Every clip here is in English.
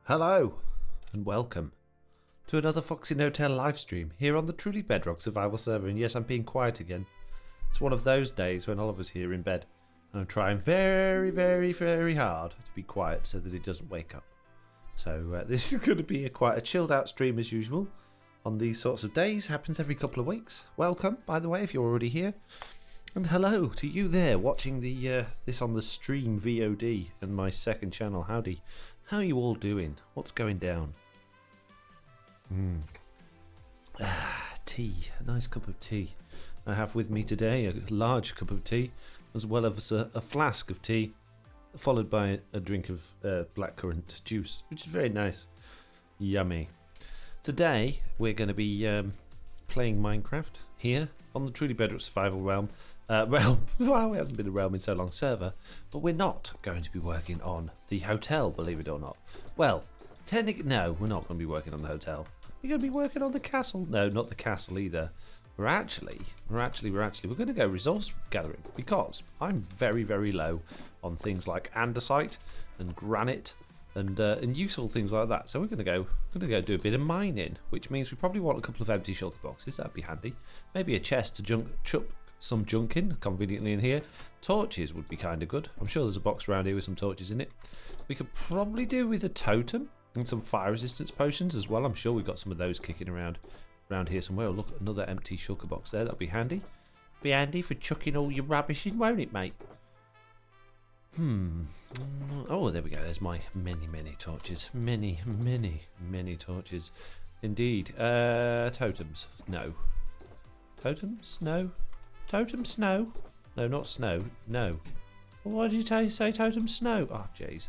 Hello and welcome to another FoxyNoTail livestream here on the truly Bedrock survival server. And yes, I'm being quiet again. It's one of those days when Oliver's here in bed and I'm trying very hard to be quiet so that he doesn't wake up. So this is going to be quite a chilled out stream as usual on these sorts of days. Happens every couple of weeks. Welcome, by the way, if you're already here. And hello to you there watching the this on the stream VOD and my second channel. Howdy. How are you all doing? What's going down? Tea. A nice cup of tea. I have with me today a large cup of tea, as well as a flask of tea, followed by a drink of blackcurrant juice, which is very nice. Yummy. Today we're going to be playing Minecraft here on the truly Bedrock survival realm. Well, it hasn't been a realm in so long server, but we're not going to be working on the hotel, believe it or not. Well, technically, no, we're not going to be working on the hotel. We're going to be working on the castle. No, not the castle either. We're going to go resource gathering because I'm very low on things like andesite and granite and useful things like that. So we're going to go do a bit of mining, which means we probably want a couple of empty shulker boxes. That'd be handy. Maybe a chest to chuck some junk in conveniently in here. Torches would be kind of good. I'm sure there's a box around here with some torches in it. We could probably do with a totem and some fire resistance potions as well. I'm sure we've got some of those kicking around here somewhere. Oh, look, another empty shulker box there. That'd be handy. Be handy for chucking all your rubbish in, won't it, mate? Oh, there we go. There's my many torches. Many torches. Indeed. Totems. No. Totems? No. Totem snow? No, not snow. No. Well, why did you say totem snow? Oh, jeez.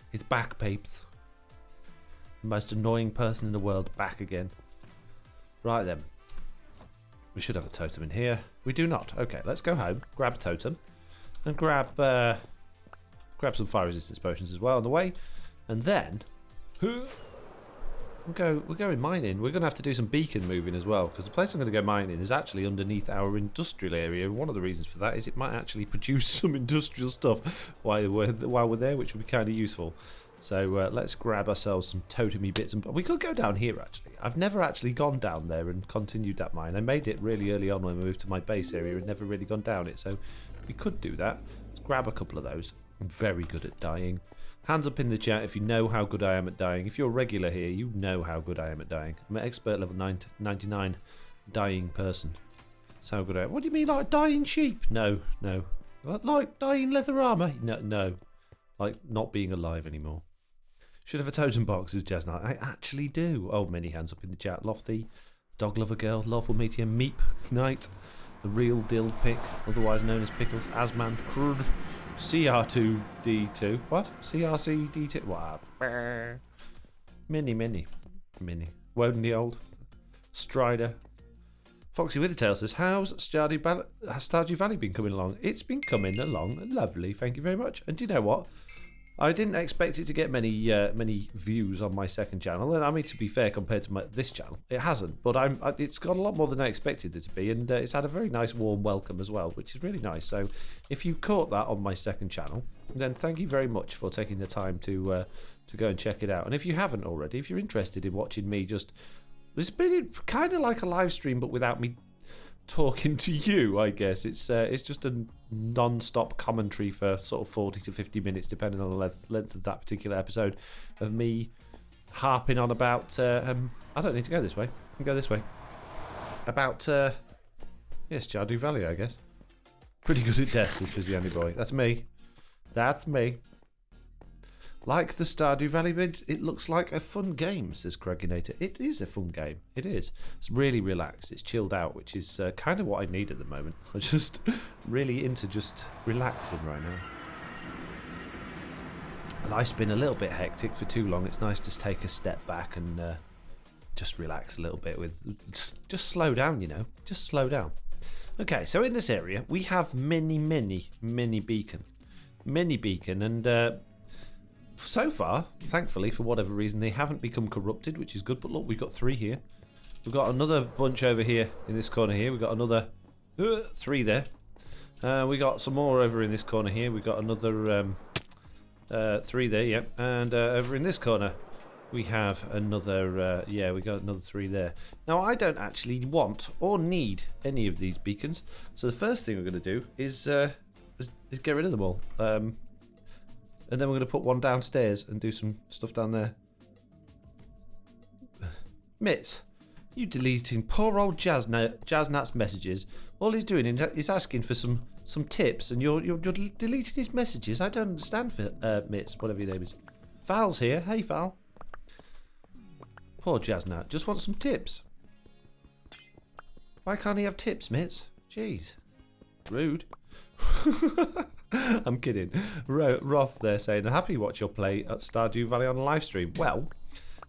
He's back, peeps. The most annoying person in the world back again. Right then. We should have a totem in here. We do not. Okay, let's go home, grab a totem, and grab some fire resistance potions as well on the way. And then we're going mining. We're going to have to do some beacon moving as well, because the place I'm going to go mining is actually underneath our industrial area. One of the reasons for that is it might actually produce some industrial stuff while we're there, which will be kind of useful. So let's grab ourselves some totemy bits. And we could go down here, actually. I've never actually gone down there and continued that mine. I made it really early on when we moved to my base area and never really gone down it. So we could do that. Let's grab a couple of those. I'm very good at dying. Hands up in the chat if you know how good I am at dying. If you're a regular here, you know how good I am at dying. I'm an expert level 99 dying person. That's how good I am. What do you mean, like dying sheep? No. Like dying leather armour? No. Like not being alive anymore. Should have a totem box, as Jazz Knight. I actually do. Oh, many hands up in the chat. Lofty, dog lover girl, lawful meteor, Meep Knight, the real dill pick, otherwise known as Pickles, Asman, Crud, CR2D2. What? CRCD2. Wow. Many. Woden the Old. Strider. Foxy with the tail says, how's Stardew Valley been coming along? It's been coming along lovely, thank you very much. And do you know what? I didn't expect it to get many views on my second channel, and I mean, to be fair, compared to this channel, it hasn't. But it's got a lot more than I expected it to be, and it's had a very nice warm welcome as well, which is really nice. So, if you caught that on my second channel, then thank you very much for taking the time to go and check it out. And if you haven't already, if you're interested in watching me it's been kind of like a live stream, but without me talking to you, I guess. It's just a non-stop commentary for sort of 40 to 50 minutes, depending on the length of that particular episode, of me harping on about... I don't need to go this way. I can go this way. About, yes, Stardew Valley, I guess. Pretty good at death, says Fizzy Andy Boy. That's me. That's me. Like the Stardew Valley vid, it looks like a fun game, says Craginator. It is a fun game. It is. It's really relaxed. It's chilled out, which is kind of what I need at the moment. I'm just really into just relaxing right now. Life's been a little bit hectic for too long. It's nice to take a step back and just relax a little bit with... Just slow down, you know. Just slow down. Okay, so in this area, we have many beacon. Many beacon, and... so far, thankfully, for whatever reason, they haven't become corrupted, which is good. But look, we've got 3 here. We've got another bunch over here in this corner here. We've got another 3 there. We got some more over in this corner here. We've got another 3 there, yep. And over in this corner, We have another, yeah, we got another 3 there. Now, I don't actually want or need any of these beacons. So the first thing we're going to do is get rid of them all. And then we're going to put one downstairs and do some stuff down there. Mitts, you deleting poor old Jaznat's messages. All he's doing is asking for some tips, and you're deleting his messages. I don't understand, for Mitts, whatever your name is. Val's here. Hey, Val. Poor Jaznat, just wants some tips. Why can't he have tips, Mitts? Jeez. Rude. I'm kidding. Roth there saying, I'm happy to watch your play at Stardew Valley on a live stream. Well,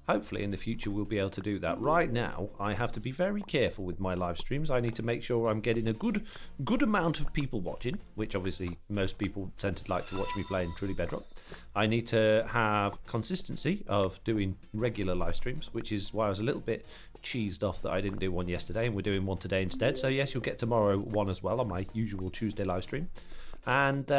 hopefully in the future we'll be able to do that. Right now, I have to be very careful with my live streams. I need to make sure I'm getting a good amount of people watching, which obviously most people tend to like to watch me playing truly Bedrock. I need to have consistency of doing regular live streams, which is why I was a little bit cheesed off that I didn't do one yesterday, and we're doing one today instead. So yes, you'll get tomorrow one as well on my usual Tuesday live stream. And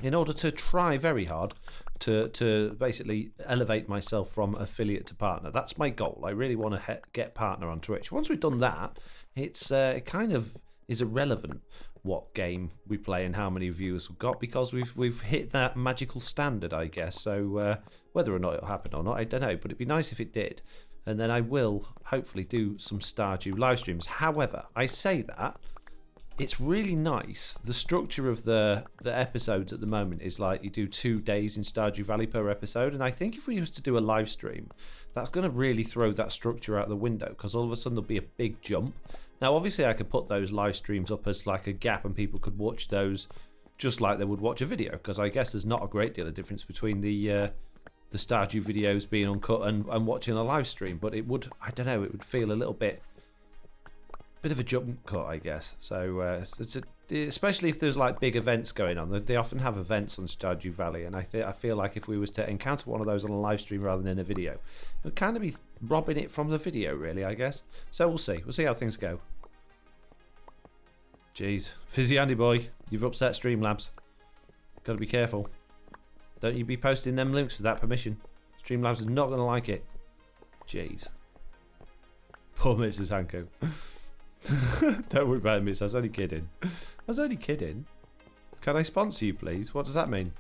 in order to try very hard to basically elevate myself from affiliate to partner. That's my goal. I really want to get partner on Twitch. Once we've done that, it kind of is irrelevant what game we play and how many viewers we've got, because we've hit that magical standard, I guess. So whether or not it'll happen or not, I don't know, but it'd be nice if it did. And then I will hopefully do some Stardew live streams. However, I say that it's really nice. The structure of the episodes at the moment is like you do 2 days in Stardew Valley per episode, and I think if we used to do a live stream, that's going to really throw that structure out the window, because all of a sudden there'll be a big jump. Now obviously I could put those live streams up as like a gap and people could watch those just like they would watch a video, because I guess there's not a great deal of difference between the Stardew videos being uncut and watching a live stream, but it would, I don't know, it would feel a little bit of a jump cut, I guess. So especially if there's like big events going on, they often have events on Stardew Valley, and I feel like if we was to encounter one of those on a live stream rather than in a video, it would kind of be robbing it from the video, really, I guess. So we'll see how things go. Jeez, Fizzy Andy boy, you've upset Streamlabs. Got to be careful. Don't you be posting them links without permission. Streamlabs is not going to like it. Jeez. Poor Mrs. Hanko. Don't worry about it, miss. I was only kidding. Can I sponsor you, please? What does that mean?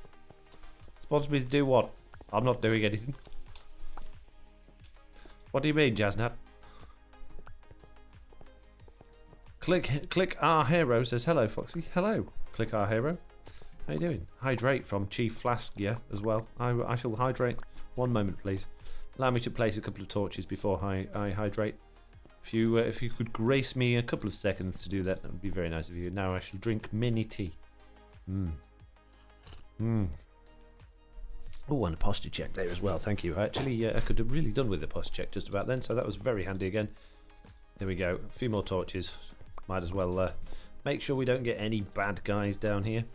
Sponsor me to do what? I'm not doing anything. What do you mean, Jaznat? Click our hero says hello, Foxy. Hello. Click our hero. How you doing? Hydrate from Chief Flask, yeah, as well. I shall hydrate. One moment, please. Allow me to place a couple of torches before I hydrate. If you could grace me a couple of seconds to do that, that would be very nice of you. Now I shall drink mini tea. Oh, and a posture check there as well. Thank you. Actually, I could have really done with the posture check just about then, so that was very handy again. There we go. A few more torches. Might as well make sure we don't get any bad guys down here.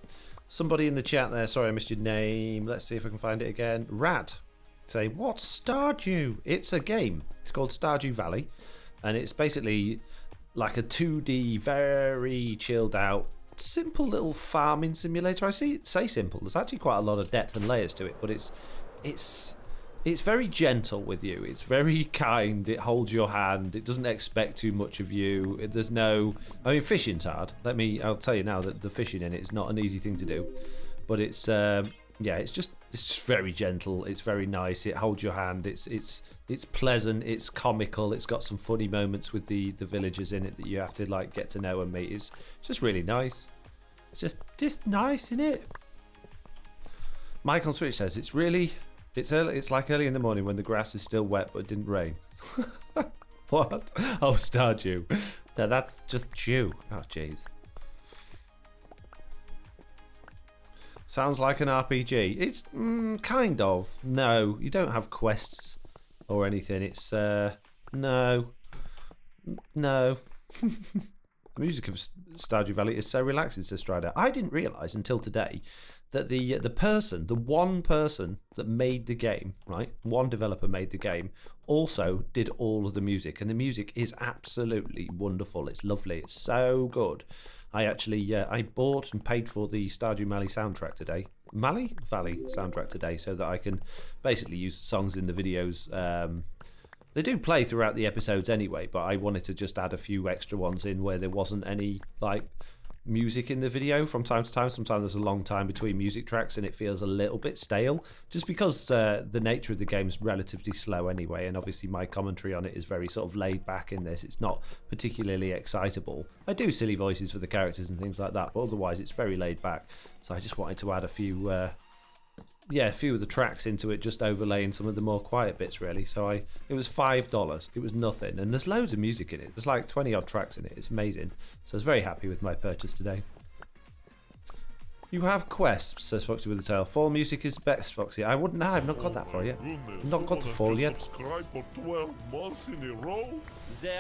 Somebody in the chat there. Sorry, I missed your name. Let's see if I can find it again. Rad. Say, what's Stardew? It's a game. It's called Stardew Valley. And it's basically like a 2D, very chilled out, simple little farming simulator. I say simple. There's actually quite a lot of depth and layers to it, but it's very gentle with you. It's very kind. It holds your hand. It doesn't expect too much of you. There's no, I mean, fishing's hard. I'll tell you now that the fishing in it is not an easy thing to do, but it's yeah, it's just very gentle. It's very nice. It holds your hand. It's pleasant. It's comical. It's got some funny moments with the villagers in it that you have to like get to know and meet. It's just really nice. It's just nice, isn't it? Mike on Switch says it's early. It's like early in the morning when the grass is still wet but it didn't rain. What? Oh, Stardew. No, that's just Dew. Oh, jeez. Sounds like an RPG. It's kind of. No, you don't have quests or anything. It's no. The music of Stardew Valley is so relaxing, says Strider. I didn't realise until today that the one person that made the game, right? One developer made the game, also did all of the music, and the music is absolutely wonderful. It's lovely. It's so good. I actually I bought and paid for the Stardew Valley soundtrack today. Valley soundtrack today so that I can basically use songs in the videos. They do play throughout the episodes anyway, but I wanted to just add a few extra ones in where there wasn't any like music in the video from time to time. Sometimes there's a long time between music tracks and it feels a little bit stale, just because the nature of the game is relatively slow anyway, and obviously my commentary on it is very sort of laid back in this. It's not particularly excitable. I do silly voices for the characters and things like that, but otherwise it's very laid back. So I just wanted to add a few of the tracks into it, just overlaying some of the more quiet bits really. So it was $5. It was nothing, and there's loads of music in it. There's like 20 odd tracks in it. It's amazing. So I was very happy with my purchase today. You have quests, says Foxy with the Tail. Fall music is best, Foxy. I wouldn't know. I've not got that for you. I've not got to fall yet. For 12 months in a row?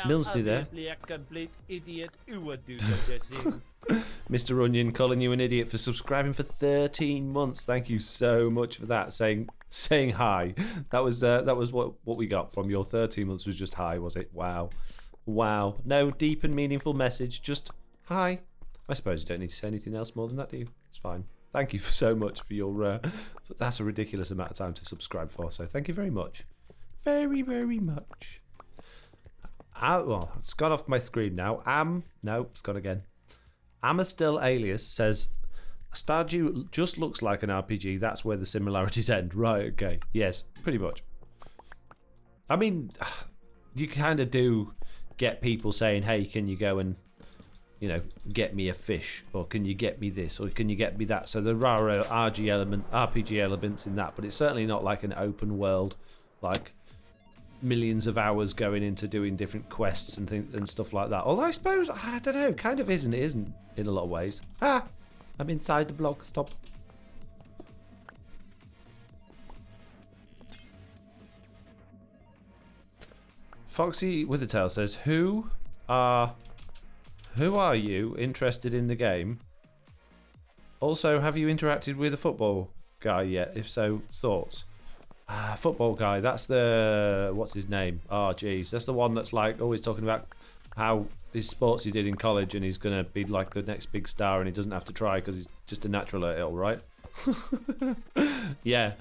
Millsney there. A complete idiot who would do such a thing. Mr. Onion calling you an idiot for subscribing for 13 months. Thank you so much for that. Saying hi. That was what we got from your 13 months was just hi, was it? Wow. No deep and meaningful message, just hi. I suppose you don't need to say anything else more than that, do you? It's fine. Thank you so much for your... that's a ridiculous amount of time to subscribe for, so thank you very much. Very, very much. Well, it's gone off my screen now. No, it's gone again. Still Alias says, Stardew just looks like an RPG. That's where the similarities end. Right, okay. Yes, pretty much. I mean, you kind of do get people saying, hey, can you go and, get me a fish, or can you get me this, or can you get me that? So there are RPG elements in that, but it's certainly not like an open world, like millions of hours going into doing different quests and stuff like that. Although I suppose, I don't know, kind of isn't, it isn't in a lot of ways. I'm inside the block, stop. Foxy with the Tail says, Who are you interested in the game? Also, have you interacted with a football guy yet? If so, thoughts? Football guy, that's the... What's his name? Oh, geez. That's the one that's like always talking about how his sports he did in college and he's going to be like the next big star and he doesn't have to try because he's just a natural at it, all right? Yeah.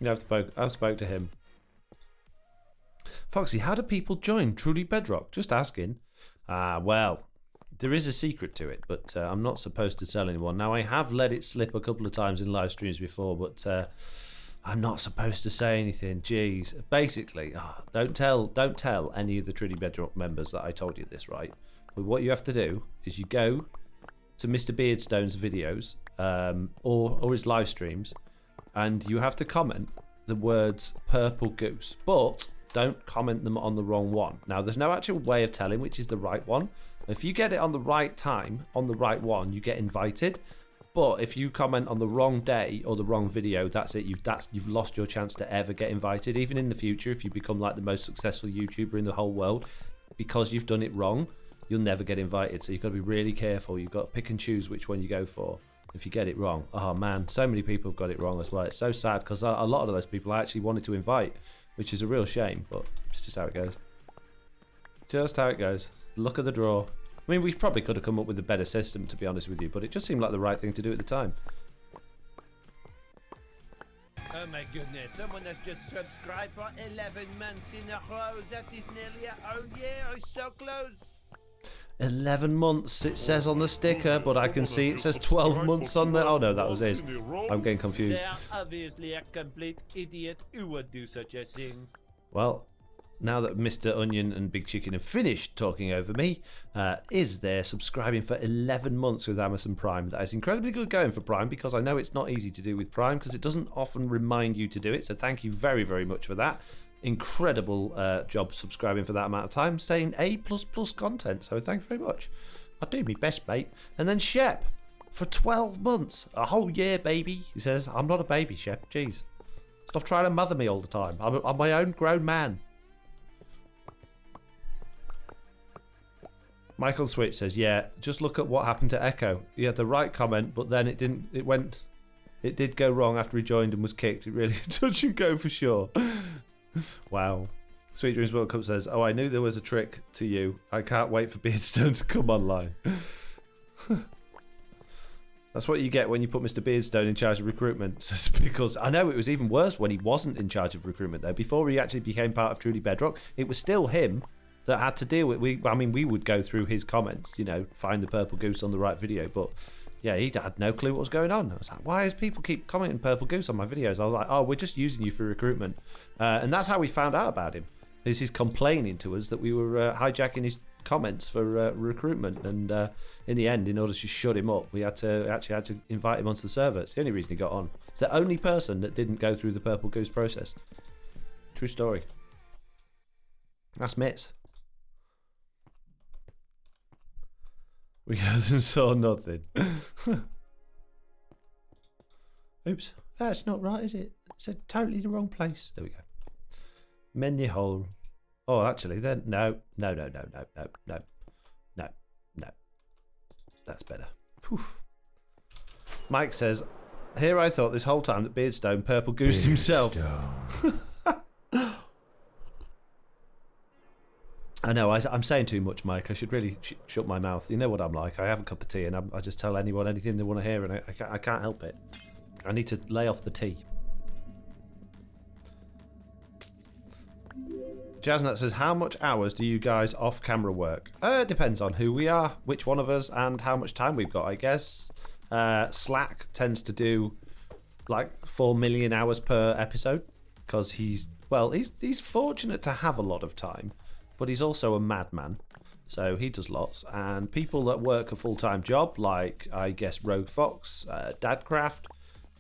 I've spoke to him. Foxy, how do people join Truly Bedrock? Just asking. Well, there is a secret to it, but I'm not supposed to tell anyone. Now, I have let it slip a couple of times in live streams before, but I'm not supposed to say anything. Jeez. Basically, don't tell any of the Truly Bedrock members that I told you this, right? But what you have to do is you go to Mr. Beardstone's videos or his live streams, and you have to comment the words purple goose, but don't comment them on the wrong one. Now, there's no actual way of telling which is the right one. If you get it on the right time, on the right one, you get invited. But if you comment on the wrong day or the wrong video, that's it. You've lost your chance to ever get invited. Even in the future, if you become like the most successful YouTuber in the whole world, because you've done it wrong, you'll never get invited. So you've got to be really careful. You've got to pick and choose which one you go for. If you get it wrong, oh man, so many people have got it wrong as well. It's so sad because a lot of those people I actually wanted to invite, which is a real shame, but it's just how it goes. Just how it goes. Luck of the draw. I mean, we probably could have come up with a better system, to be honest with you, but it just seemed like the right thing to do at the time. Oh my goodness, someone has just subscribed for 11 months in a row. That is nearly a whole year. It's so close. 11 months, it says on the sticker, but I can see it says 12 months on there. Oh no, that was his. I'm getting confused. They are obviously a complete idiot who would do such a thing. Well, now that Mr. Onion and Big Chicken have finished talking over me, is there subscribing for 11 months with Amazon Prime? That is incredibly good going for Prime, because I know it's not easy to do with Prime because it doesn't often remind you to do it. So thank you very, very much for that. Incredible job subscribing for that amount of time, saying A++ content. So thank you very much. I do my best, mate. And then Shep for 12 months, a whole year, baby. He says, I'm not a baby, Shep. Jeez. Stop trying to mother me all the time. I'm my own grown man. Michael Switch says, yeah, just look at what happened to Echo. He had the right comment, but then it did go wrong after he joined and was kicked. It really touch and go for sure. Wow. Sweet Dreams World Cup says, oh, I knew there was a trick to you. I can't wait for Beardstone to come online. That's what you get when you put Mr. Beardstone in charge of recruitment. Because I know it was even worse when he wasn't in charge of recruitment, though. Before he actually became part of Truly Bedrock, it was still him that had to deal with. We would go through his comments, you know, find the purple goose on the right video, but yeah, he had no clue what was going on. I was like, why does people keep commenting purple goose on my videos? I was like, oh, we're just using you for recruitment, and that's how we found out about him. Is he's complaining to us that we were hijacking his comments for recruitment, and in the end, in order to shut him up, we had to invite him onto the server. It's the only reason he got on. It's the only person that didn't go through the purple goose process. True story. That's Mitz. We saw nothing. Oops, that's not right, is it? It's totally the wrong place. There we go. Menu hole. Oh, actually, then no. That's better. Poof. Mike says, "Here I thought this whole time that Beardstone purple goosed himself." I know, I'm saying too much, Mike. I should really shut my mouth. You know what I'm like. I have a cup of tea and I just tell anyone anything they want to hear, and I can't help it. I need to lay off the tea. Jaznut says, how much hours do you guys off-camera work? Depends on who we are, which one of us, and how much time we've got, I guess. Slack tends to do like 4 million hours per episode because he's fortunate to have a lot of time, but he's also a madman, so he does lots. And people that work a full-time job, like I guess Rogue Fox, Dadcraft,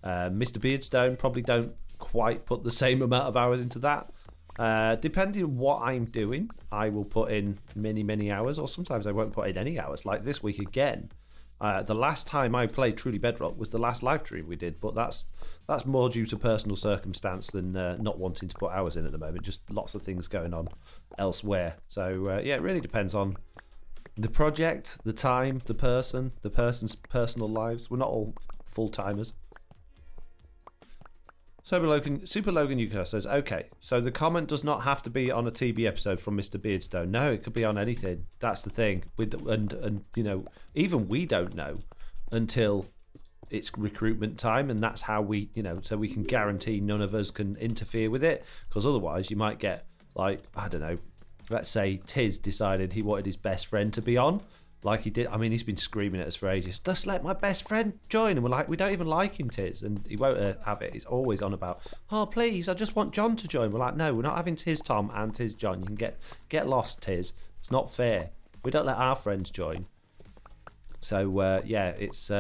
Mr. Beardstone, probably don't quite put the same amount of hours into that. Depending on what I'm doing, I will put in many hours, or sometimes I won't put in any hours. Like this week again, the last time I played Truly Bedrock was the last live stream we did, but that's more due to personal circumstance than not wanting to put hours in at the moment. Just lots of things going on elsewhere. So yeah, it really depends on the project, the time, the person's personal lives. We're not all full timers. Super Logan Yuka says, okay, so the comment does not have to be on a TB episode from Mr. Beardstone. No, it could be on anything. That's the thing. And you know, even we don't know until it's recruitment time, and that's how we, you know, so we can guarantee none of us can interfere with it, because otherwise you might get, like, I don't know, let's say Tiz decided he wanted his best friend to be on. Like he did. I mean, he's been screaming at us for ages. Just let my best friend join. And we're like, we don't even like him, Tiz. And he won't have it. He's always on about, oh, please, I just want John to join. We're like, no, we're not having Tiz Tom and Tiz John. You can get lost, Tiz. It's not fair. We don't let our friends join. So, yeah, it's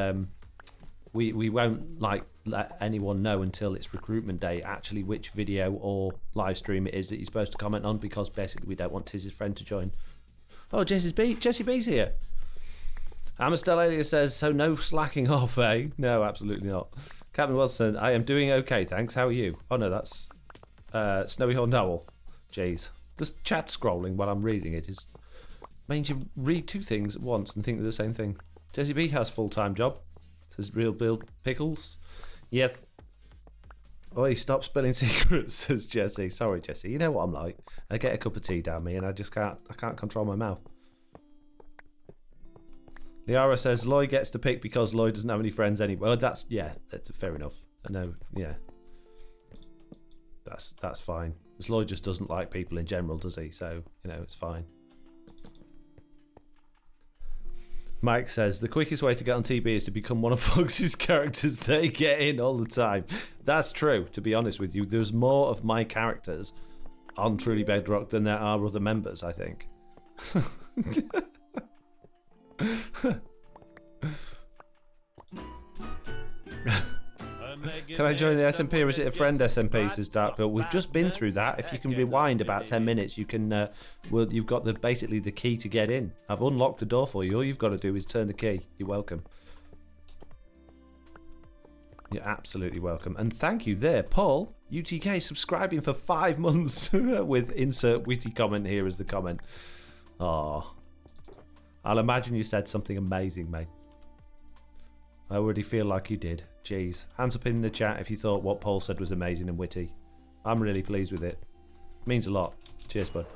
we won't like let anyone know until it's recruitment day actually which video or live stream it is that you're supposed to comment on, because basically we don't want Tiz's friend to join. Oh, Jessie B's here. Amastellalia says, so no slacking off, eh? No, absolutely not. Captain Wilson, I am doing okay, thanks. How are you? Oh, no, that's Snowy Horn Owl. Jeez. This chat scrolling while I'm reading it means you read two things at once and think they're the same thing. Jessie B has full-time job. Says Real Build Pickles. Yes. Oi, stop spilling secrets, says Jessie. Sorry, Jessie. You know what I'm like. I get a cup of tea down me and I can't control my mouth. Liara says Lloyd gets to pick because Lloyd doesn't have any friends anyway. Well, that's fair enough. I know, yeah. That's fine. Because Lloyd just doesn't like people in general, does he? So, you know, it's fine. Mike says, the quickest way to get on TB is to become one of Fox's characters they get in all the time. That's true, to be honest with you. There's more of my characters on Truly Bedrock than there are other members, I think. Can I join the SMP, or is it a friend SMP, says Dark Bill? We've just been through that. If you can rewind about 10 minutes, you can. You've got basically the key to get in. I've unlocked the door for you. All you've got to do is turn the key. You're welcome. You're absolutely welcome. And thank you there, Paul UTK, subscribing for 5 months with insert witty comment here as the comment. Oh, I'll imagine you said something amazing, mate. I already feel like you did. Jeez. Hands up in the chat if you thought what Paul said was amazing and witty. I'm really pleased with it. Means a lot. Cheers, bud.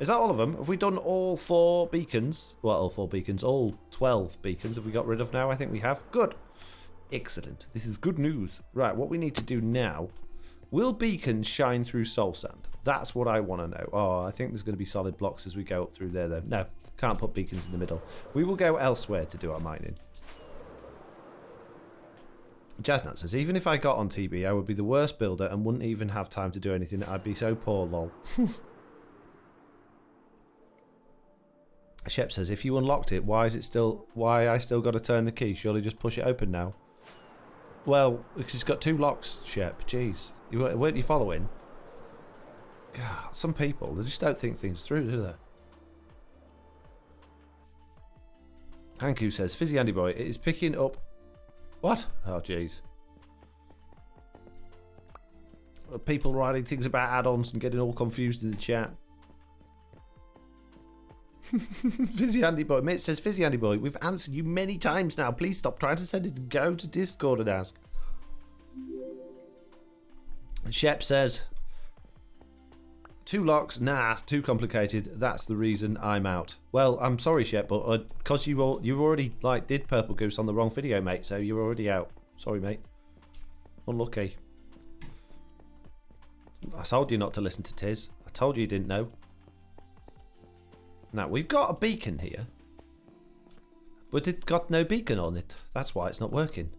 Is that all of them? Have we done all 4 beacons? Well, all 4 beacons, all 12 beacons have we got rid of now? I think we have. Good. Excellent. This is good news. Right, what we need to do now. Will beacons shine through soul sand? That's what I want to know. Oh, I think there's going to be solid blocks as we go up through there, though. No, can't put beacons in the middle. We will go elsewhere to do our mining. Jasnat says, even if I got on TB, I would be the worst builder and wouldn't even have time to do anything. I'd be so poor, lol. Shep says, if you unlocked it, why I still got to turn the key? Surely just push it open now. Well, because it's got 2 locks, Shep. Jeez. Weren't you following? God, some people, they just don't think things through, do they? Hanku says, Fizzy Andy Boy, it is picking up... What? Oh, jeez. People writing things about add-ons and getting all confused in the chat. Fizzy Andy Boy. Mitt says, Fizzy Andy Boy, we've answered you many times now. Please stop trying to send it and go to Discord and ask. Shep says, 2 locks? Nah, too complicated. That's the reason I'm out. Well, I'm sorry, Shep, but because you already did Purple Goose on the wrong video, mate, so you're already out. Sorry, mate. Unlucky. I told you not to listen to Tiz. I told you didn't know. Now, we've got a beacon here. But it's got no beacon on it. That's why it's not working.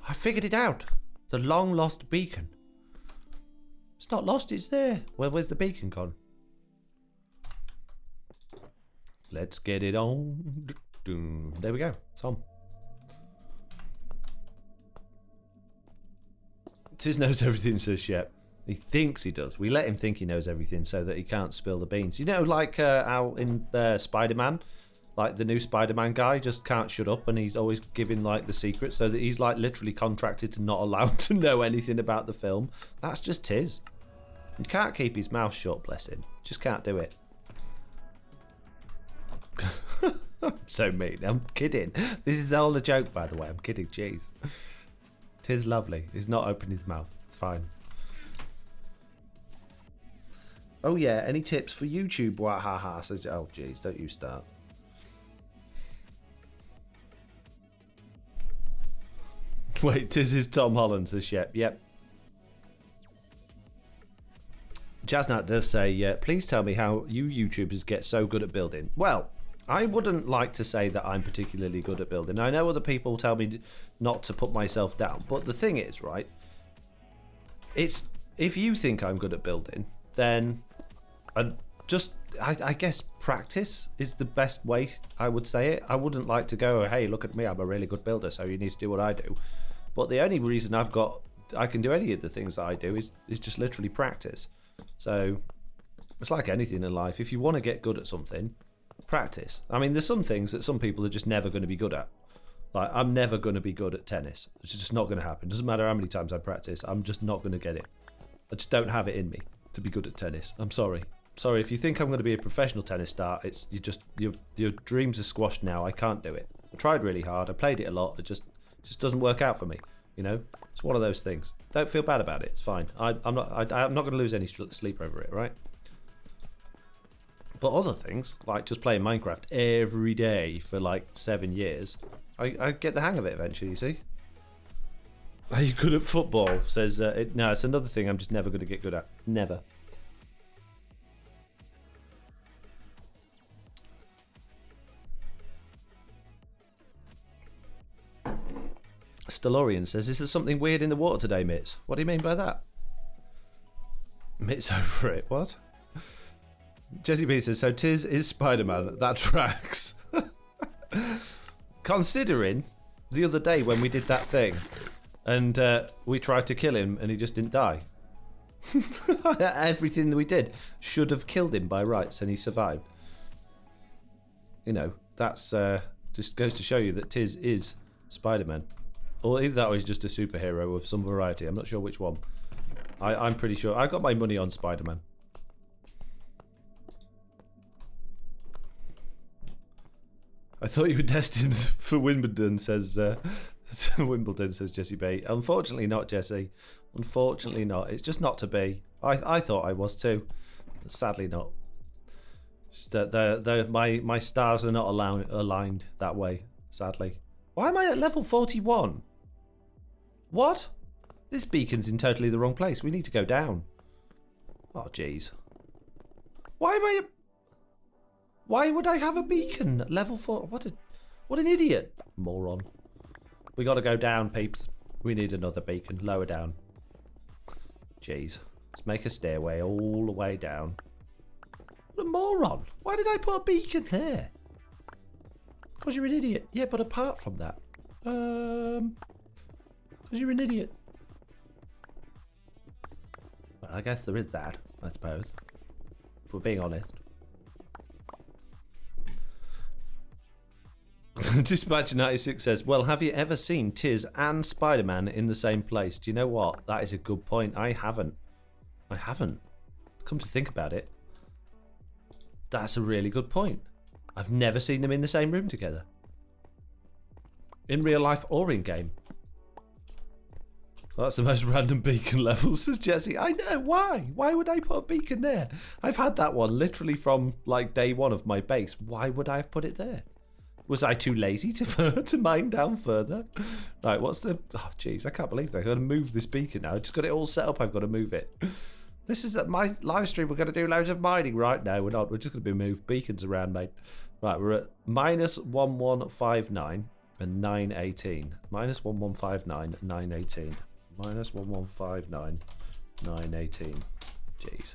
I figured it out. The long-lost beacon. It's not lost, it's there. Well, where's the beacon gone? Let's get it on. There we go. It's on. Tiz knows everything, says Shep. He thinks he does. We let him think he knows everything so that he can't spill the beans. You know, like how in Spider-Man, like the new Spider-Man guy just can't shut up and he's always giving like the secrets so that he's like literally contracted to not allowed to know anything about the film. That's just Tiz. He can't keep his mouth shut, bless him. Just can't do it. So mean. I'm kidding. This is all a joke, by the way. I'm kidding. Jeez. Tiz lovely. He's not opening his mouth. It's fine. Oh yeah, any tips for YouTube? Wahaha says, oh jeez, don't you start. Wait, Tiz is Tom Holland, says Shep. Yep. Jasnat does say, please tell me how you YouTubers get so good at building. Well, I wouldn't like to say that I'm particularly good at building. I know other people tell me not to put myself down, but the thing is, right, it's if you think I'm good at building, then I guess practice is the best way I would say it. I wouldn't like to go, hey, look at me, I'm a really good builder, so you need to do what I do. But the only reason I can do any of the things that I do is just literally practice. So it's like anything in life. If you want to get good at something, practice. I mean, there's some things that some people are just never going to be good at. Like, I'm never going to be good at tennis. It's just not going to happen. Doesn't matter how many times I practice, I'm just not going to get it. I just don't have it in me to be good at tennis. I'm sorry. Sorry, if you think I'm going to be a professional tennis star, it's your dreams are squashed now. I can't do it. I tried really hard. I played it a lot. It just doesn't work out for me. You know, it's one of those things. Don't feel bad about it. It's fine. I'm not going to lose any sleep over it, right? But other things, like just playing Minecraft every day for like 7 years, I get the hang of it eventually. You see? Are you good at football? Says no. It's another thing I'm just never going to get good at. Never. Stellorian says, is there something weird in the water today, Mitz? What do you mean by that? Mitz over it. What? Jesse B says, so Tiz is Spider-Man. That tracks. Considering the other day when we did that thing and we tried to kill him and he just didn't die. Everything that we did should have killed him by rights and he survived. You know, that's just goes to show you that Tiz is Spider-Man. Or either that or he's just a superhero of some variety. I'm not sure which one. I'm pretty sure. I got my money on Spider-Man. I thought you were destined for Wimbledon, says Wimbledon, says Jesse B. Unfortunately not, Jesse. Unfortunately not. It's just not to be. I thought I was too. Sadly not. Just that my stars are not aligned that way, sadly. Why am I at level 41? What? This beacon's in totally the wrong place. We need to go down. Oh, jeez. Why would I have a beacon at level 4? What an idiot. Moron. We got to go down, peeps. We need another beacon. Lower down. Jeez. Let's make a stairway all the way down. What a moron. Why did I put a beacon there? Because you're an idiot. Yeah, but apart from that. Because you're an idiot. Well, I guess there is that, I suppose. If we're being honest. Dispatch96 says, well, have you ever seen Tiz and Spider-Man in the same place? Do you know what? That is a good point. I haven't. Come to think about it. That's a really good point. I've never seen them in the same room together. In real life or in game. Well, that's the most random beacon level, says Jesse. I know, why? Why would I put a beacon there? I've had that one literally from like day one of my base. Why would I have put it there? Was I too lazy to mine down further? Right, what's the... Oh, jeez, I can't believe that. I've got to move this beacon now. I've just got it all set up. I've got to move it. This is my live stream. We're going to do loads of mining right now. We're not. We're just going to be move beacons around, mate. Right, we're at -1159 and 918. -1159 and 918. -1159, 918. Jeez.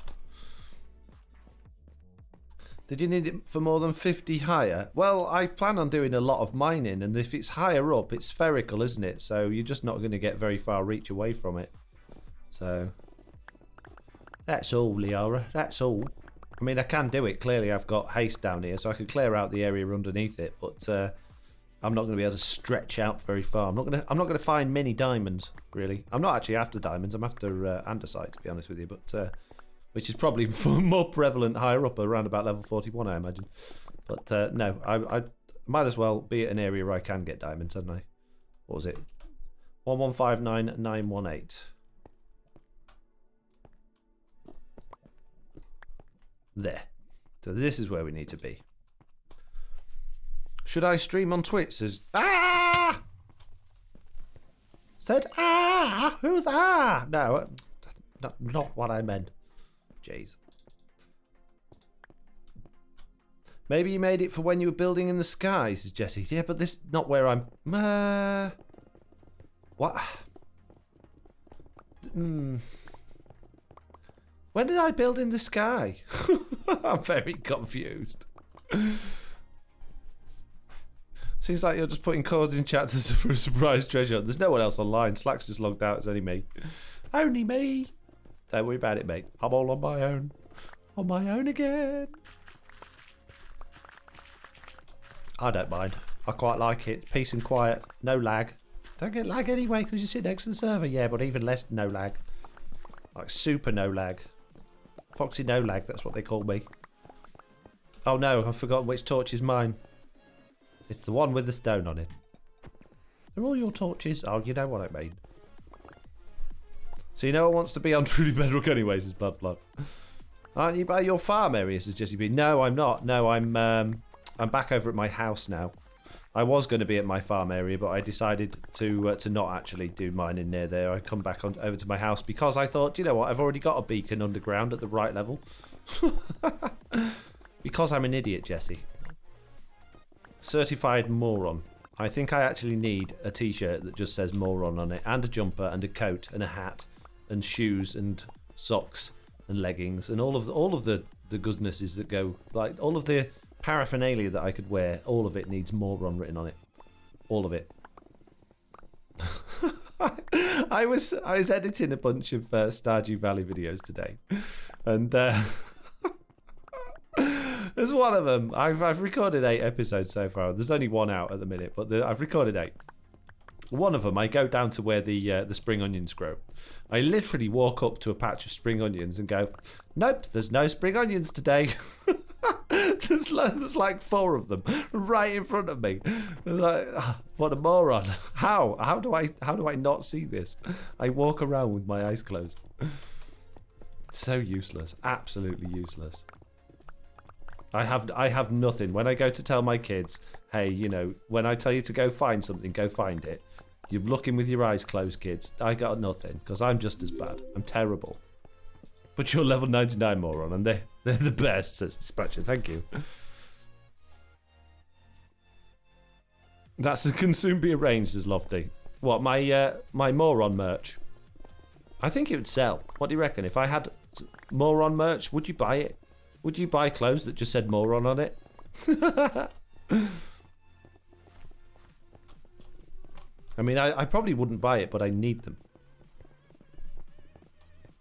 Did you need it for more than 50 higher? Well, I plan on doing a lot of mining, and if it's higher up, it's spherical, isn't it? So you're just not going to get very far reach away from it. So that's all, Liara. That's all. I mean, I can do it. Clearly, I've got haste down here, so I could clear out the area underneath it. But I'm not going to be able to stretch out very far. I'm not going to find many diamonds, really. I'm not actually after diamonds. I'm after andesite, to be honest with you. But which is probably more prevalent higher up, around about level 41, I imagine. But no, I might as well be at an area where I can get diamonds, hadn't I? What was it? 1159918. There. So this is where we need to be. Should I stream on Twitch? Says said who's that? No, not what I meant. Jeez. Maybe you made it for when you were building in the sky, says Jesse. Yeah, but this not where I'm. What? When did I build in the sky? I'm very confused. Seems like you're just putting codes in chat for a surprise treasure. There's no one else online. Slack's just logged out. It's only me. Only me. Don't worry about it, mate. I'm all on my own. On my own again. I don't mind. I quite like it. Peace and quiet. No lag. Don't get lag anyway because you sit next to the server. Yeah, but even less no lag. Like super no lag. Foxy no lag, that's what they call me. Oh no, I've forgotten which torch is mine. It's the one with the stone on it. Are all your torches? Oh, you know what I mean. So you know what wants to be on Truly Bedrock anyways, is Blood. Aren't you by your farm area, says Jesse B? No, I'm not. No, I'm back over at my house now. I was going to be at my farm area, but I decided to not actually do mining near there. I come back over to my house because I thought, you know what, I've already got a beacon underground at the right level. Because I'm an idiot, Jesse. Certified moron. I think I actually need a t-shirt that just says moron on it, and a jumper, and a coat, and a hat, and shoes, and socks, and leggings, and all of the goodnesses that go, like all of the paraphernalia that I could wear. All of it needs moron written on it. All of it. I was editing a bunch of Stardew Valley videos today, and there's one of them. I've recorded 8 episodes so far. There's only one out at the minute, but I've recorded 8. One of them, I go down to where the spring onions grow. I literally walk up to a patch of spring onions and go, nope, there's no spring onions today. there's like 4 of them right in front of me. Like, what a moron! How do I not see this? I walk around with my eyes closed. So useless, absolutely useless. I have nothing. When I go to tell my kids, hey, you know, when I tell you to go find something, go find it. You're looking with your eyes closed, kids. I got nothing, because I'm just as bad. I'm terrible. But you're level 99, moron, and they're the best, says Dispatcher. Thank you. That can soon be arranged, as Lofty. What, my moron merch? I think it would sell. What do you reckon? If I had moron merch, would you buy it? Would you buy clothes that just said moron on it? I mean, I probably wouldn't buy it, but I need them.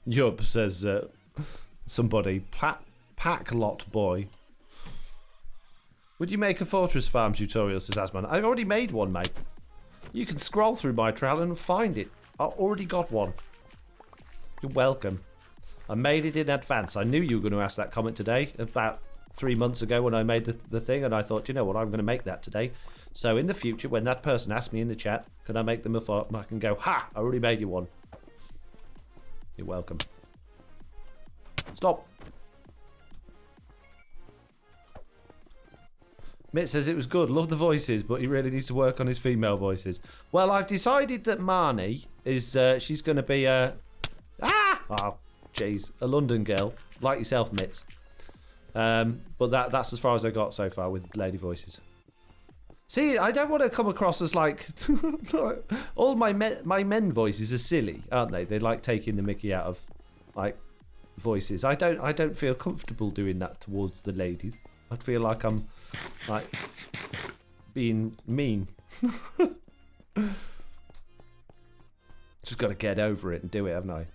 Yup, says somebody. Pack lot boy. Would you make a fortress farm tutorial, says Asman? I've already made one, mate. You can scroll through my trial and find it. I already got one. You're welcome. I made it in advance. I knew you were going to ask that comment today, about 3 months ago when I made the thing, and I thought, you know what, I'm going to make that today. So in the future, when that person asks me in the chat, can I make them a farm, I can go, ha, I already made you one. You're welcome. Stop. Mitt says it was good. Love the voices, but he really needs to work on his female voices. Well, I've decided that Marnie is, she's going to be a... Oh, jeez. A London girl. Like yourself, Mitts. But that's as far as I got so far with lady voices. See, I don't want to come across as like... all my men voices are silly, aren't they? They like taking the mickey out of, like, voices. I don't feel comfortable doing that towards the ladies. I feel like I'm, like, being mean. Just got to get over it and do it, haven't I?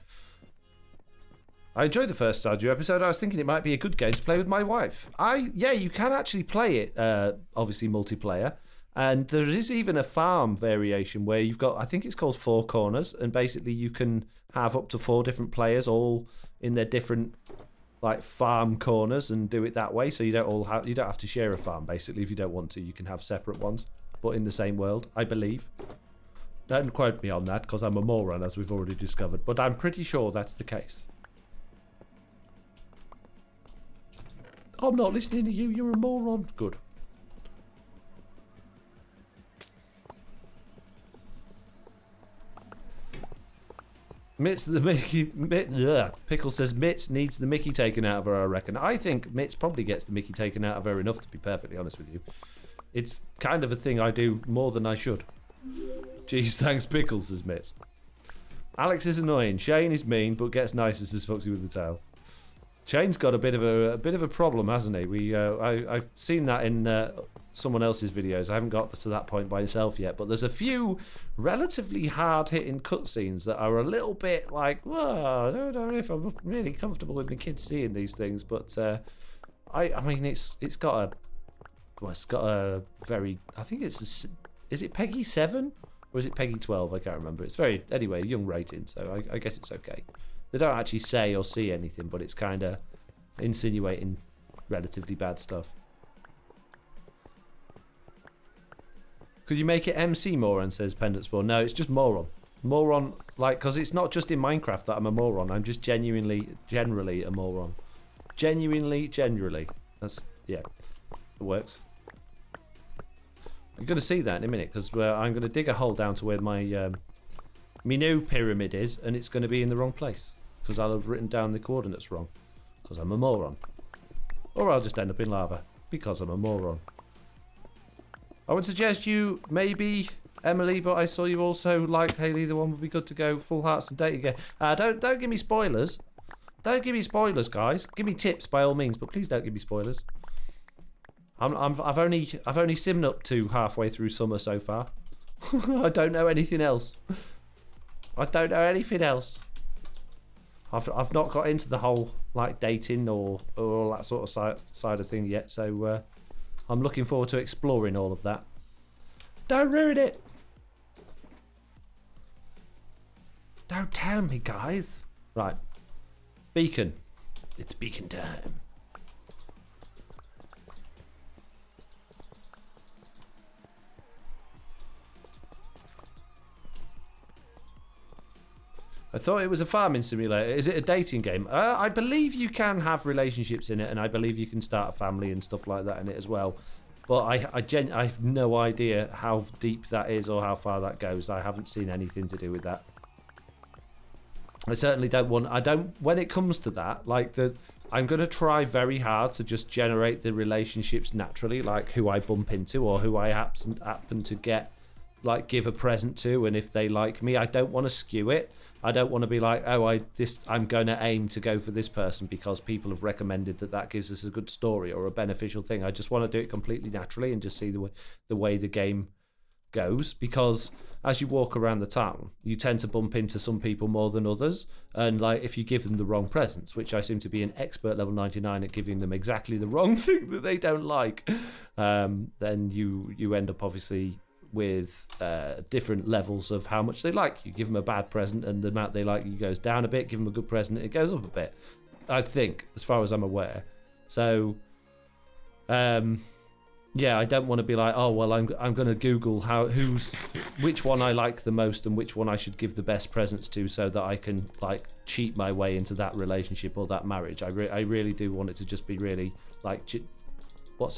I enjoyed the first Stardew episode. I was thinking it might be a good game to play with my wife. Yeah, you can actually play it, obviously multiplayer. And there is even a farm variation where you've got, I think it's called Four Corners, and basically you can have up to 4 different players all in their different, like, farm corners and do it that way. So you don't have to share a farm, basically. If you don't want to, you can have separate ones, but in the same world, I believe. Don't quote me on that, because I'm a moron, as we've already discovered, but I'm pretty sure that's the case. I'm not listening to you, you're a moron. Good. Pickle says Mitz needs the Mickey taken out of her, I reckon. I think Mitz probably gets the Mickey taken out of her enough, to be perfectly honest with you. It's kind of a thing I do more than I should. Jeez, thanks Pickles, says Mitz. Alex is annoying. Shane is mean, but gets nicer, says Foxy with the tail. Shane's got a bit of a problem, hasn't he? I've seen that in someone else's videos. I haven't got to that point by myself yet, but there's a few relatively hard-hitting cutscenes that are a little bit like, whoa, I don't know if I'm really comfortable with the kids seeing these things, but I mean it's got a very, I think it's is it Peggy 7 or is it Peggy 12? I can't remember. It's very, anyway, young rating, so I guess it's okay. They don't actually say or see anything, but it's kind of insinuating relatively bad stuff. Could you make it MC Moron, says Pendant Spawn. No, it's just Moron. Moron, like, because it's not just in Minecraft that I'm a moron. I'm just generally a moron. Generally. That's, yeah, it works. You're going to see that in a minute, because I'm going to dig a hole down to where my new pyramid is, and it's going to be in the wrong place. Because I'll have written down the coordinates wrong. Because I'm a moron. Or I'll just end up in lava. Because I'm a moron. I would suggest you, maybe, Emily, but I saw you also liked Haley. The one would be good to go full hearts and dating again. Don't give me spoilers. Don't give me spoilers, guys. Give me tips by all means, but please don't give me spoilers. I've only simmed up to halfway through summer so far. I don't know anything else. I've not got into the whole, like, dating or all that sort of side of thing yet, so I'm looking forward to exploring all of that. Don't ruin it. Don't tell me, guys. Right. Beacon. It's beacon time. I thought it was a farming simulator. Is it a dating game? I believe you can have relationships in it, and I believe you can start a family and stuff like that in it as well. But I have no idea how deep that is or how far that goes. I haven't seen anything to do with that. I certainly don't want... when it comes to that, like I'm going to try very hard to just generate the relationships naturally, like who I bump into or who I happen to get, like give a present to, and if they like me. I don't want to skew it. I don't want to be like, oh, I'm going to aim to go for this person because people have recommended that gives us a good story or a beneficial thing. I just want to do it completely naturally and just see the way the game goes, because as you walk around the town, you tend to bump into some people more than others, and like if you give them the wrong presents, which I seem to be an expert level 99 at giving them exactly the wrong thing that they don't like, then you end up obviously with different levels of how much they like you. Give them a bad present and the amount they like you goes down a bit. Give them a good present, it goes up a bit, I think, as far as I'm aware. So yeah, I don't want to be like, oh well, I'm going to Google which one I like the most and which one I should give the best presents to, so that I can like cheat my way into that relationship or that marriage. I really do want it to just be really like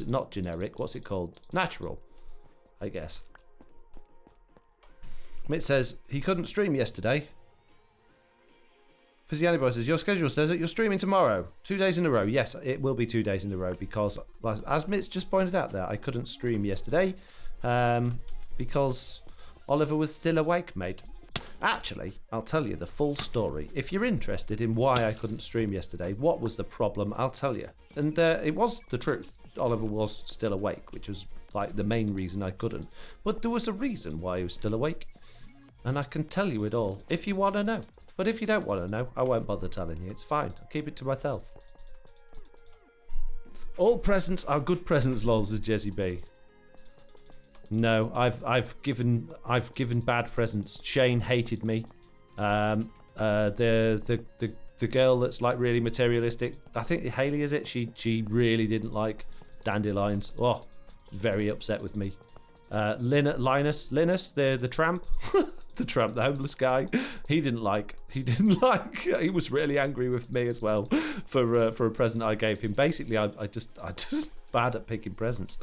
not generic, what's it called, natural, I guess. Mitt says he couldn't stream yesterday. Fizzy Boy says your schedule says that you're streaming tomorrow, 2 days in a row. Yes, it will be 2 days in a row because, as Mitt's just pointed out there, I couldn't stream yesterday because Oliver was still awake, mate. Actually, I'll tell you the full story. If you're interested in why I couldn't stream yesterday, what was the problem, I'll tell you. And it was the truth. Oliver was still awake, which was like the main reason I couldn't. But there was a reason why he was still awake. And I can tell you it all, if you want to know. But if you don't want to know, I won't bother telling you. It's fine. I'll keep it to myself. All presents are good presents, lols, says Jesse B. No, I've given bad presents. Shane hated me. The girl that's like really materialistic, I think Hayley is it. She really didn't like dandelions. Oh, very upset with me. Linus, the tramp. The tramp, the homeless guy, he was really angry with me as well for a present I gave him. Basically, I just bad at picking presents.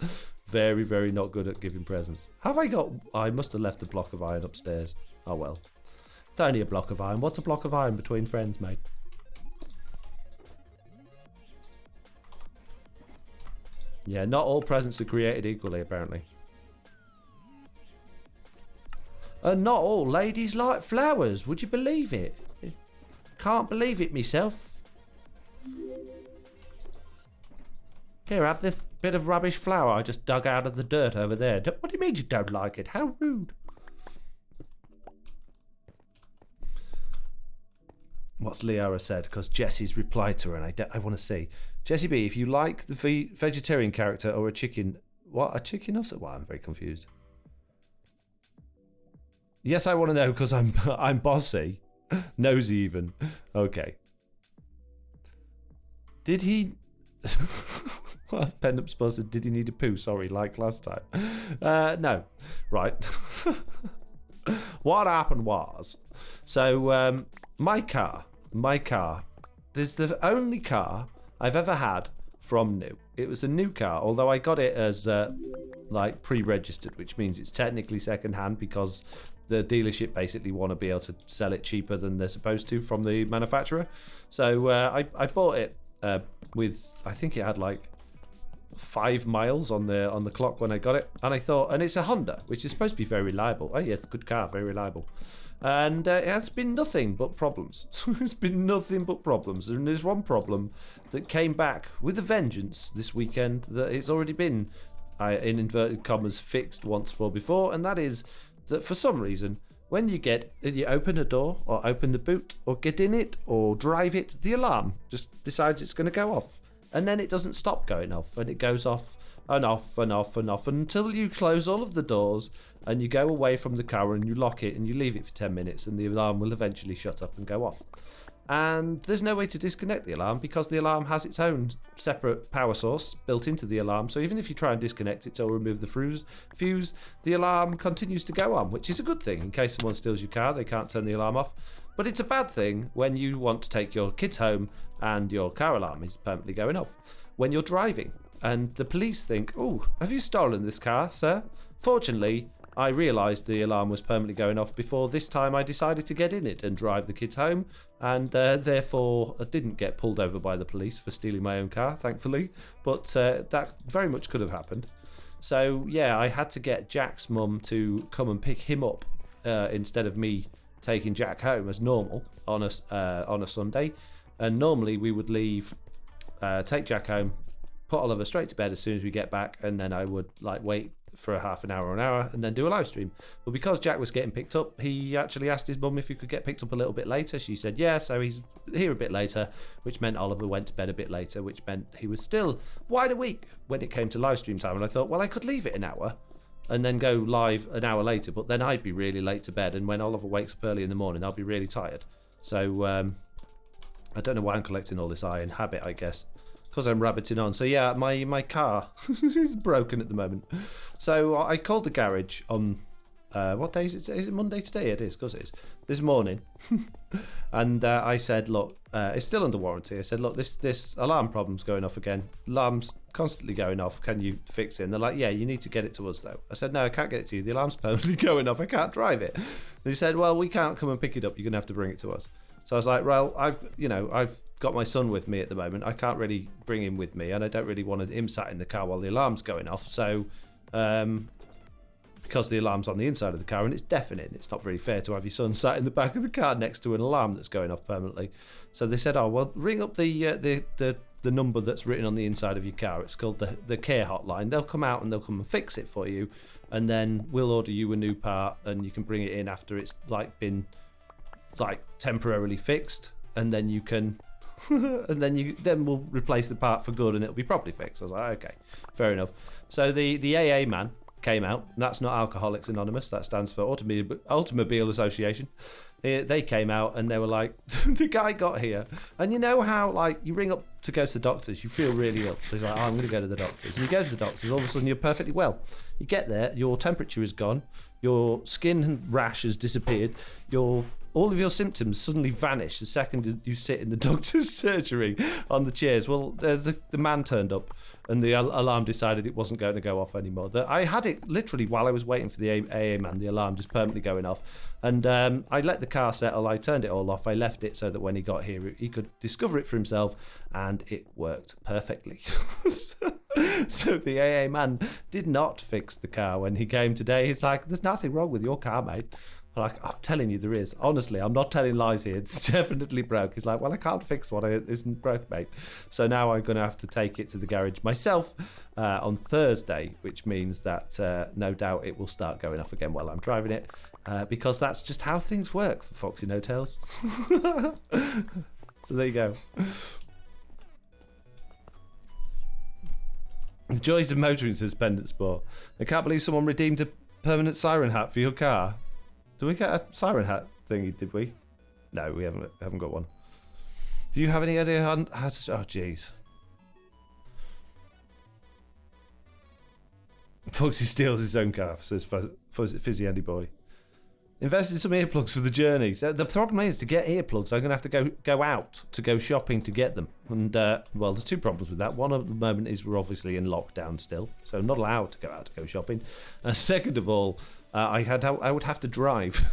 Very, very not good at giving presents. I must have left a block of iron upstairs. Oh well. It's only a block of iron. What's a block of iron between friends, mate? Yeah, not all presents are created equally, apparently. And not all ladies like flowers. Would you believe it? Can't believe it myself. Here, have this bit of rubbish flower I just dug out of the dirt over there. What do you mean you don't like it? How rude. What's Leora said? Because Jesse's replied to her, and I want to see. Jessie B, if you like the vegetarian character or a chicken... What? A chicken or something? Well, I'm very confused. Yes, I want to know because I'm bossy. Nosy even. Okay. Did he... Well, Pendup's boss said, did he need a poo? Sorry, like last time. No. Right. What happened was... So, my car. This is the only car I've ever had from new. It was a new car, although I got it as, like, pre-registered, which means it's technically second-hand because... The dealership basically want to be able to sell it cheaper than they're supposed to from the manufacturer. So I bought it with, I think it had like 5 miles on the clock when I got it. And I thought, and it's a Honda, which is supposed to be very reliable. Oh yeah, it's a good car, very reliable. And it has been nothing but problems. It's been nothing but problems. And there's one problem that came back with a vengeance this weekend that it's already been, in inverted commas, fixed once before. And that is... that for some reason, when you open a door or open the boot or get in it or drive it, the alarm just decides it's going to go off. And then it doesn't stop going off, and it goes off and off and off and off until you close all of the doors and you go away from the car and you lock it and you leave it for 10 minutes and the alarm will eventually shut up and go off. And there's no way to disconnect the alarm because the alarm has its own separate power source built into the alarm. So even if you try and disconnect it or remove the fuse, the alarm continues to go on, which is a good thing. In case someone steals your car, they can't turn the alarm off. But it's a bad thing when you want to take your kids home and your car alarm is permanently going off when you're driving. And the police think, oh, have you stolen this car, sir? Fortunately, I realised the alarm was permanently going off before this time I decided to get in it and drive the kids home, and therefore I didn't get pulled over by the police for stealing my own car, thankfully, but that very much could have happened. So yeah, I had to get Jack's mum to come and pick him up instead of me taking Jack home as normal on a Sunday. And normally we would leave, take Jack home, put Oliver straight to bed as soon as we get back, and then I would like wait for a half an hour or an hour and then do a live stream. But because Jack was getting picked up, he actually asked his mum if he could get picked up a little bit later. She said yeah, so he's here a bit later, which meant Oliver went to bed a bit later, which meant he was still wide awake when it came to live stream time. And I thought, well, I could leave it an hour and then go live an hour later, but then I'd be really late to bed, and when Oliver wakes up early in the morning I'll be really tired. So I don't know why I'm collecting all this iron. Habit, I guess, because I'm rabbiting on. So yeah, my car is broken at the moment. So I called the garage on what day is it? Is it Monday today? It is, because it is this morning. And I said, look, it's still under warranty. I said, look, this alarm problem's going off again. Alarm's constantly going off. Can you fix it? And they're like, yeah, you need to get it to us though. I said, no, I can't get it to you. The alarm's permanently going off. I can't drive it. They said, well, we can't come and pick it up. You're gonna have to bring it to us. So I was like, well, I've got my son with me at the moment. I can't really bring him with me, and I don't really want him sat in the car while the alarm's going off. So, because the alarm's on the inside of the car and it's deafening, it's not very fair to have your son sat in the back of the car next to an alarm that's going off permanently. So they said, oh, well, ring up the number that's written on the inside of your car. It's called the care hotline. They'll come out and they'll come and fix it for you, and then we'll order you a new part, and you can bring it in after it's been temporarily fixed, and then you can and then we'll replace the part for good and it'll be properly fixed. I was like, okay, fair enough. So the AA man came out, and that's not Alcoholics Anonymous, that stands for Automobile Association. They came out and they were like, the guy got here, and you know how you ring up to go to the doctors, you feel really ill, so he's like, oh, I'm going to go to the doctors, and you go to the doctors, all of a sudden you're perfectly well. You get there, your temperature is gone, your skin rash has disappeared, all of your symptoms suddenly vanish the second you sit in the doctor's surgery on the chairs. Well, the man turned up, and the alarm decided it wasn't going to go off anymore. I had it literally while I was waiting for the AA man, the alarm just permanently going off. And I let the car settle, I turned it all off, I left it so that when he got here he could discover it for himself, and it worked perfectly. So the AA man did not fix the car when he came today. He's like, there's nothing wrong with your car, mate. I'm telling you there is. Honestly, I'm not telling lies here. It's definitely broke. He's like, well, I can't fix what isn't broke, mate. So now I'm going to have to take it to the garage myself on Thursday, which means that no doubt it will start going off again while I'm driving it, because that's just how things work for FoxyNoTails. So there you go. The joys of motoring, says Pendant Sport. I can't believe someone redeemed a permanent siren hat for your car. Did we get a siren hat thingy, did we? No, we haven't got one. Do you have any idea how to... Oh, jeez. Foxy steals his own car, says Fizzy Andy Boy. Invest in some earplugs for the journey. So the problem is, to get earplugs, I'm going to have to go out to go shopping to get them. And, well, there's two problems with that. One at the moment is we're obviously in lockdown still, so I'm not allowed to go out to go shopping. And second of all, I would have to drive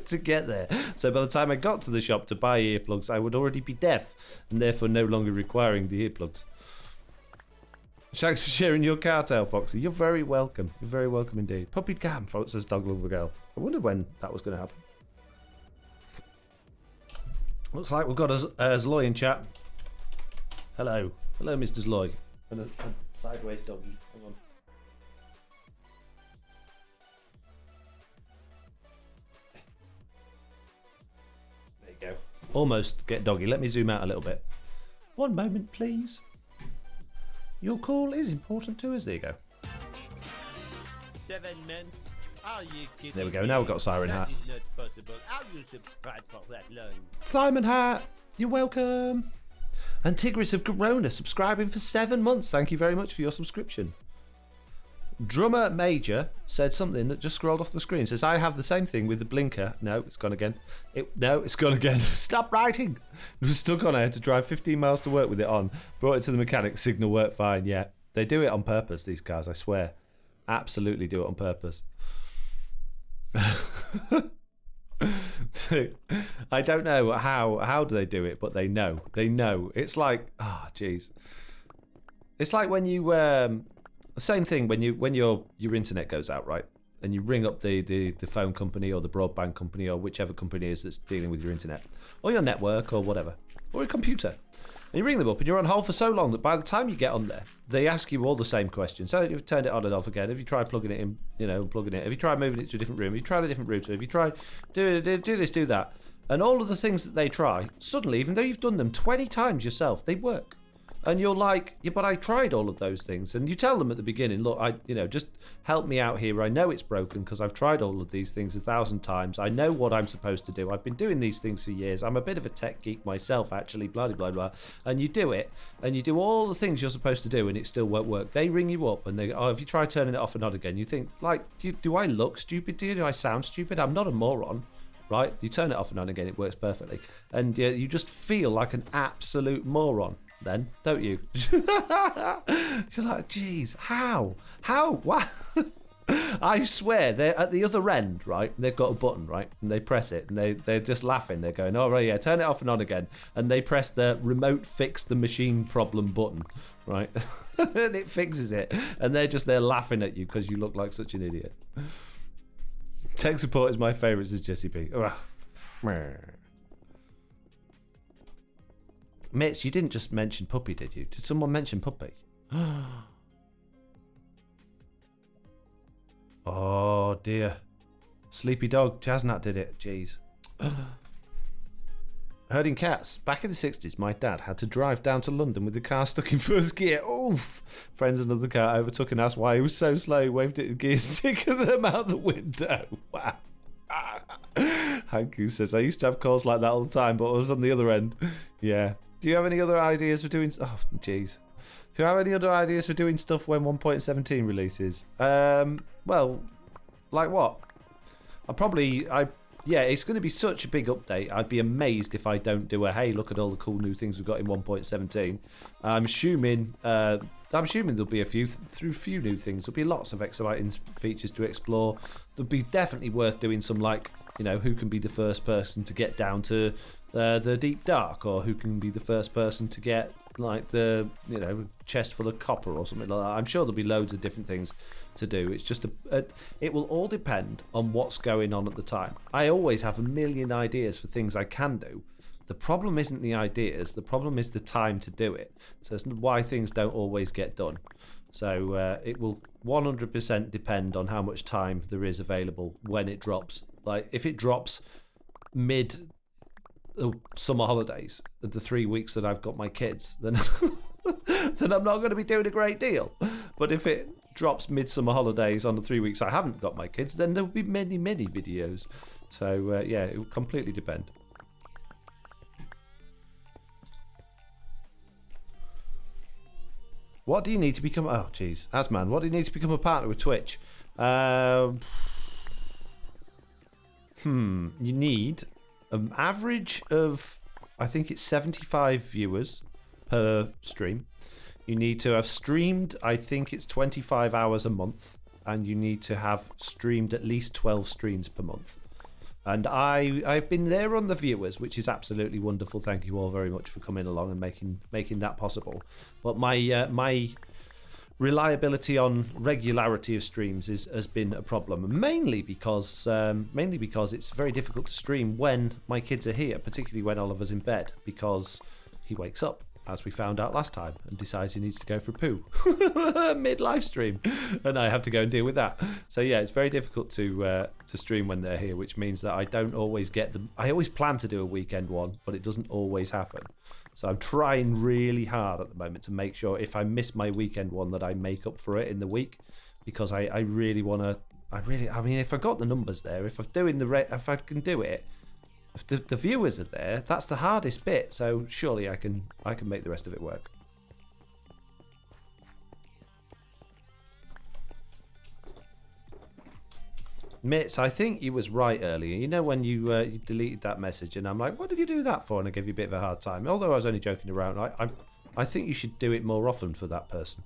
to get there. So by the time I got to the shop to buy earplugs, I would already be deaf and therefore no longer requiring the earplugs. Thanks for sharing your car tale, Foxy. You're very welcome. You're very welcome indeed. Puppy Gam, says Dog Lover Girl. I wondered when that was going to happen. Looks like we've got Zloy in chat. Hello. Hello, Mr. Zloy. And a sideways doggy. Hang on. There you go. Almost get doggy. Let me zoom out a little bit. One moment, please. Your call is important to us. There you go. 7 months? Are you kidding? There we go. Now we've got Siren Hat. That is not possible. How you subscribe for that long? Simon Hat, you're welcome. And Tigris of Corona subscribing for 7 months. Thank you very much for your subscription. Drummer Major said something that just scrolled off the screen. It says, I have the same thing with the blinker. No, it's gone again. No, it's gone again. Stop writing. It was stuck on. I had to drive 15 miles to work with it on. Brought it to the mechanic. Signal worked fine. Yeah, they do it on purpose, these cars, I swear. Absolutely do it on purpose. I don't know how do they do it, but they know. They know. It's like, oh, jeez. It's like when you... same thing when your internet goes out, right? And you ring up the phone company or the broadband company or whichever company it is that's dealing with your internet or your network or whatever, or your computer. And you ring them up and you're on hold for so long that by the time you get on there, they ask you all the same questions. So you've turned it on and off again. Have you tried plugging it in, plugging it? Have you tried moving it to a different room? Have you tried a different router? Have you tried do this, do that? And all of the things that they try, suddenly, even though you've done them 20 times yourself, they work. And you're like, yeah, but I tried all of those things. And you tell them at the beginning, look, just help me out here. I know it's broken because I've tried all of these things 1,000 times. I know what I'm supposed to do. I've been doing these things for years. I'm a bit of a tech geek myself, actually, blah, blah, blah. And you do it, and you do all the things you're supposed to do, and it still won't work. They ring you up, and they go, oh, if you try turning it off and on again, you think, like, do I look stupid to you? Do I sound stupid? I'm not a moron. Right? You turn it off and on again, it works perfectly. And you just feel like an absolute moron then, don't you? You're like, geez, how? What? I swear, they're at the other end, right? They've got a button, right? And they press it, and they're just laughing. They're going, oh, right, yeah, turn it off and on again. And they press the remote fix the machine problem button, right? And it fixes it. And they're laughing at you because you look like such an idiot. Tech support is my favourite, says Jesse B. Mitz, you didn't just mention puppy, did you? Did someone mention puppy? Oh, dear. Sleepy dog. Jaznat did it. Jeez. Herding cats. Back in the 60s, my dad had to drive down to London with the car stuck in first gear. Oof! Friends in another car overtook and asked why he was so slow. He waved at the gear stick at them out the window. Wow. Hanku says, I used to have calls like that all the time, but I was on the other end. Yeah. Do you have any other ideas for doing... Oh, jeez. Do you have any other ideas for doing stuff when 1.17 releases? Well, like what? Yeah, it's going to be such a big update. I'd be amazed if I don't do a, hey, look at all the cool new things we've got in 1.17. I'm assuming there'll be a few new things. There'll be lots of exciting features to explore. There'll be definitely worth doing some, like, who can be the first person to get down to the deep dark, or who can be the first person to get, like, the chest full of copper or something like that. I'm sure there'll be loads of different things to do. It's just it will all depend on what's going on at the time. I always have a million ideas for things I can do. The problem isn't the ideas, the problem is the time to do it. So it's why things don't always get done. So it will 100% depend on how much time there is available when it drops. Like, if it drops mid summer holidays, the 3 weeks that I've got my kids, then then I'm not going to be doing a great deal. But if it drops midsummer holidays on the 3 weeks I haven't got my kids, then there'll be many videos. So yeah, it will completely depend. What do you need to become... Oh, jeez. Asman, what do you need to become a partner with Twitch? You need an average of, I think it's 75 viewers per stream. You need to have streamed, I think it's 25 hours a month. And you need to have streamed at least 12 streams per month. And I've been there on the viewers, which is absolutely wonderful. Thank you all very much for coming along and making that possible. But my reliability on regularity of streams has been a problem, mainly because it's very difficult to stream when my kids are here, particularly when Oliver's in bed, because he wakes up, as we found out last time, and decides he needs to go for a poo mid-live stream, and I have to go and deal with that. So yeah, it's very difficult to stream when they're here, which means that I don't always get them. I always plan to do a weekend one, but it doesn't always happen. So I'm trying really hard at the moment to make sure if I miss my weekend one that I make up for it in the week, because I really want to. I mean, if I got the numbers there, if I can do it. If the viewers are there, that's the hardest bit. So surely I can make the rest of it work. Mitz, I think you was right earlier. You know when you deleted that message and I'm like, what did you do that for? And I gave you a bit of a hard time. Although I was only joking around, I think you should do it more often for that person.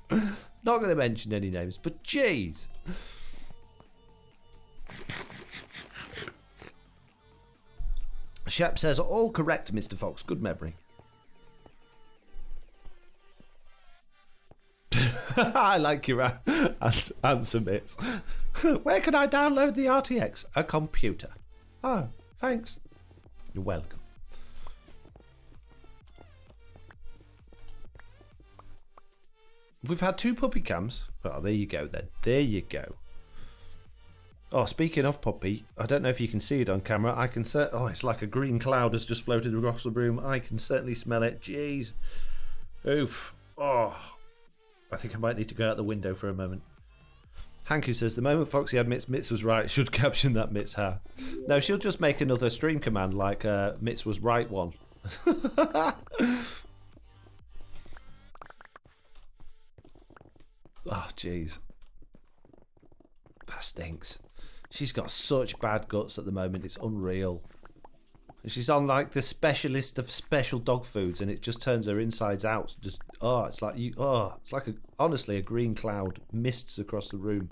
Not going to mention any names, but jeez. Shep says, all correct, Mr. Fox. Good memory. I like your answer, Mitz. Where can I download the RTX? A computer. Oh, thanks. You're welcome. We've had 2 puppy cams. Oh, there you go then. There you go. Oh, speaking of puppy, I don't know if you can see it on camera. I can oh, it's like a green cloud has just floated across the room. I can certainly smell it. Jeez. Oof. Oh. I think I might need to go out the window for a moment. Hanku says, the moment Foxy admits Mitz was right, should caption that Mitz ha. No, she'll just make another stream command like Mitz was right one. Oh, jeez. That stinks. She's got such bad guts at the moment. It's unreal. She's on like the specialist of special dog foods, and it just turns her insides out. Just it's like honestly a green cloud mists across the room,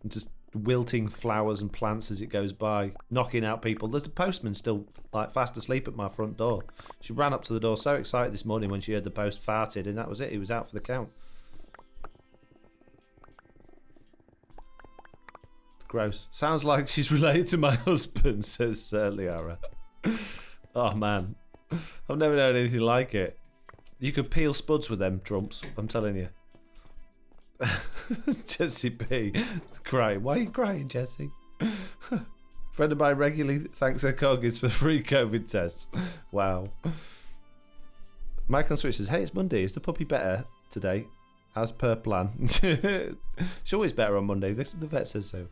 and just wilting flowers and plants as it goes by, knocking out people. There's the postman still like fast asleep at my front door. She ran up to the door so excited this morning when she heard the post farted, and that was it. He was out for the count. Gross. Sounds like she's related to my husband, says Liara. Oh man, I've never known anything like it. You could peel spuds with them trumps, I'm telling you. Jesse P. Crying. Why are you crying, Jesse? Friend of mine regularly thanks her coggies for free COVID tests. Wow. Mike on Switch says, hey, it's Monday. Is the puppy better today? As per plan. She's always better on Monday. The vet says so.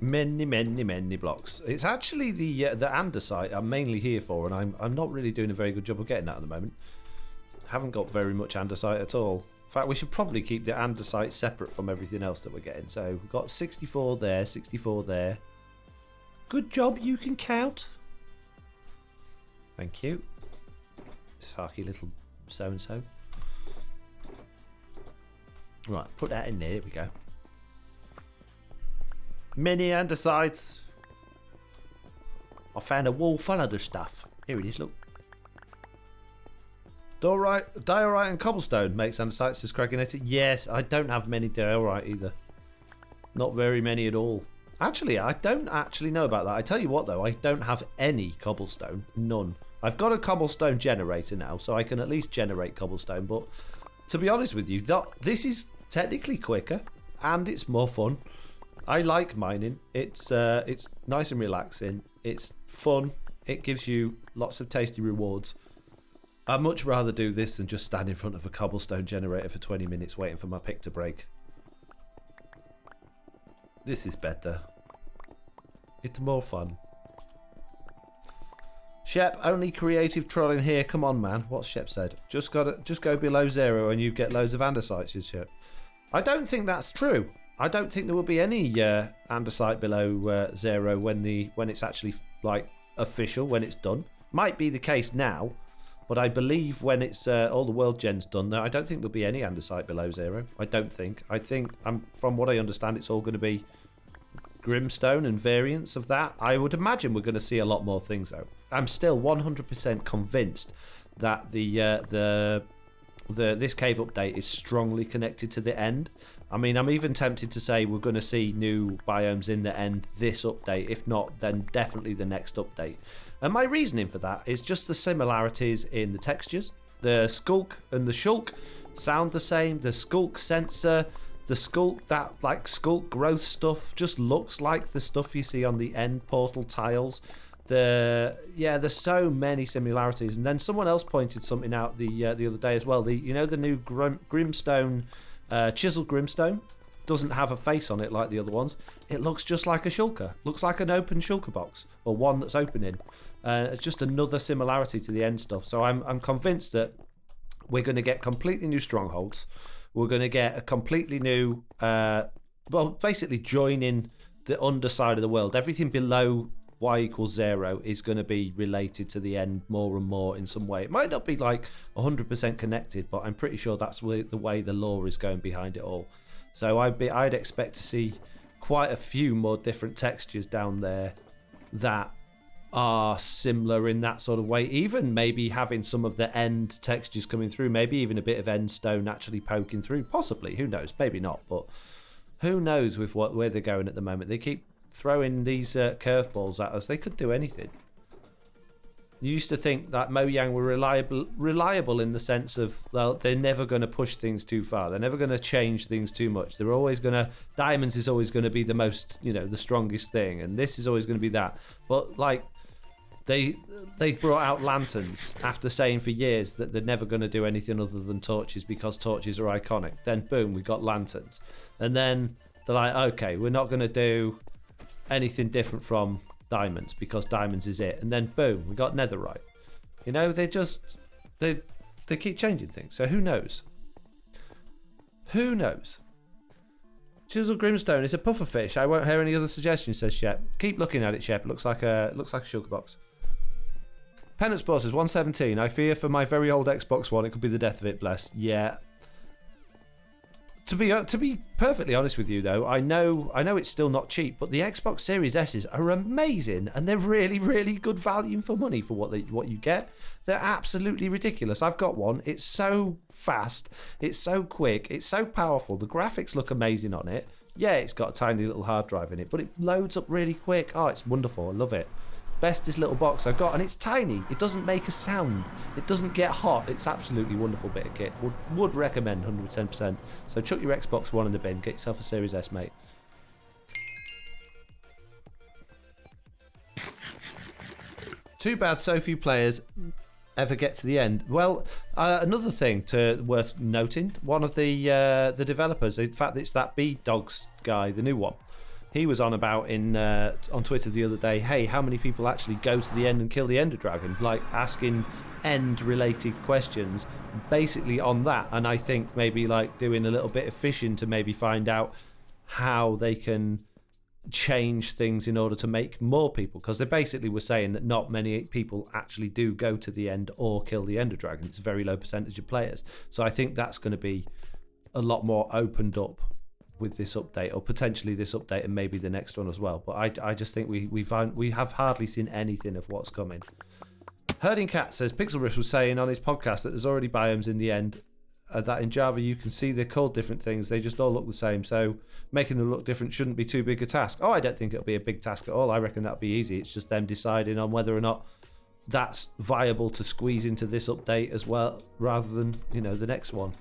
Many blocks. It's actually the andesite I'm mainly here for, and I'm not really doing a very good job of getting that at the moment. Haven't got very much andesite at all. In fact, we should probably keep the andesite separate from everything else that we're getting. So we've got 64 there, 64 there. Good job, you can count. Thank you. Sarky little so-and-so. Right, put that in there. There we go. Mini andesites. I found a wall full of the stuff. Here it is, look. Diorite and cobblestone makes andesite, says Crackinetty. Yes, I don't have many diorite either. Not very many at all. Actually, I don't actually know about that. I tell you what though, I don't have any cobblestone. None. I've got a cobblestone generator now, so I can at least generate cobblestone. But to be honest with you, this is technically quicker and it's more fun. I like mining. It's nice and relaxing. It's fun. It gives you lots of tasty rewards. I'd much rather do this than just stand in front of a cobblestone generator for 20 minutes waiting for my pick to break. This is better. It's more fun. Shep, only creative trolling here. Come on, man. What's Shep said? Just go below 0 and you get loads of andesites, says Shep. I don't think that's true. I don't think there will be any andesite below 0 when it's actually like official, when it's done. Might be the case now, but I believe when it's all the world gens done, I don't think there'll be any andesite below 0. I don't think. I think, from what I understand, it's all going to be Grimstone and variants of that. I would imagine we're going to see a lot more things though. I'm still 100% convinced that this cave update is strongly connected to the end. I mean, I'm even tempted to say we're going to see new biomes in the end this update. If not, then definitely the next update. And my reasoning for that is just the similarities in the textures. The skulk and the shulk sound the same. The skulk sensor, the skulk, that like skulk growth stuff just looks like the stuff you see on the end portal tiles. There's so many similarities. And then someone else pointed something out the other day as well. The new Grimstone, chiseled Grimstone. doesn't have a face on it like the other ones. It looks just like a shulker. Looks like an open shulker box, or one that's opening. It's just another similarity to the end stuff. So I'm convinced that we're going to get completely new strongholds. We're going to get a completely new, basically joining the underside of the world. Everything below y=0 is going to be related to the end more and more in some way. It might not be like 100% connected, but I'm pretty sure that's the way the lore is going behind it all. So I'd expect to see quite a few more different textures down there that are similar in that sort of way. Even maybe having some of the end textures coming through, maybe even a bit of end stone actually poking through. Possibly, who knows? Maybe not, but who knows with where they're going at the moment. They keep throwing these curveballs at us. They could do anything. You used to think that Mojang were reliable in the sense of, well, they're never going to push things too far. They're never going to change things too much. They're always going to, diamonds is always going to be the most, the strongest thing, and this is always going to be that. But like, they brought out lanterns after saying for years that they're never going to do anything other than torches because torches are iconic. Then boom, we got lanterns, and then they're like, okay, we're not going to do anything different from diamonds because diamonds is it. And then boom, we got netherite. They keep changing things. So who knows? Who knows? Chisel Grimstone is a puffer fish. I won't hear any other suggestions, says Shep. Keep looking at it, Shep. Looks like a sugar box. Penance Boss is 117. I fear for my very old Xbox One, it could be the death of it, bless. Yeah. To be perfectly honest with you, though, I know it's still not cheap, but the Xbox Series S's are amazing, and they're really, really good value for money for what you get. They're absolutely ridiculous. I've got one. It's so fast. It's so quick. It's so powerful. The graphics look amazing on it. Yeah, it's got a tiny little hard drive in it, but it loads up really quick. Oh, it's wonderful. I love it. Bestest little box I've got, and it's tiny. It doesn't make a sound. It doesn't get hot. It's absolutely wonderful bit of kit. Would recommend 110%. So chuck your Xbox One in the bin. Get yourself a Series S, mate. Too bad so few players ever get to the end. Well, another thing worth noting. One of the developers, in fact, it's that B-Dogs guy, the new one. He was on about on Twitter the other day, hey, how many people actually go to the end and kill the Ender Dragon? Like asking end-related questions basically on that. And I think maybe like doing a little bit of fishing to maybe find out how they can change things in order to make more people. Because they basically were saying that not many people actually do go to the end or kill the Ender Dragon. It's a very low percentage of players. So I think that's going to be a lot more opened up with this update, or potentially this update and maybe the next one as well. But I just think we have hardly seen anything of what's coming. Herding Cat says Pixel Riff was saying on his podcast that there's already biomes in the end, that in Java you can see they're called different things, they just all look the same, so making them look different shouldn't be too big a task. Oh, I don't think it'll be a big task at all. I reckon that'll be easy. It's just them deciding on whether or not that's viable to squeeze into this update as well, rather than the next one.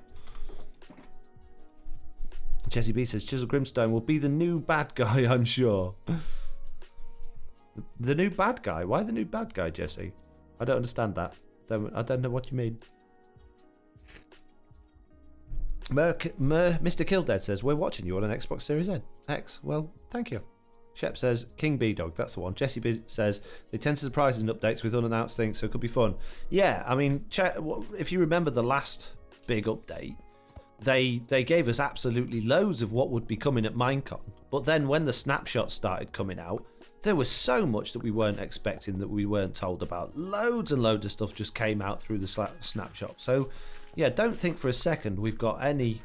Jesse B says Chisel Grimstone will be the new bad guy, I'm sure. The new bad guy? Why the new bad guy, Jesse? I don't understand that. I don't know what you mean. Mr. Killdead says, we're watching you on an Xbox Series X. Well, thank you. Shep says, King B-Dog, that's the one. Jesse B says, they tend to surprise us in updates with unannounced things, so it could be fun. Yeah, I mean, if you remember the last big update, they gave us absolutely loads of what would be coming at Minecon. But then when the snapshots started coming out, there was so much that we weren't expecting, that we weren't told about. Loads and loads of stuff just came out through the snapshot. So, yeah, don't think for a second we've got any,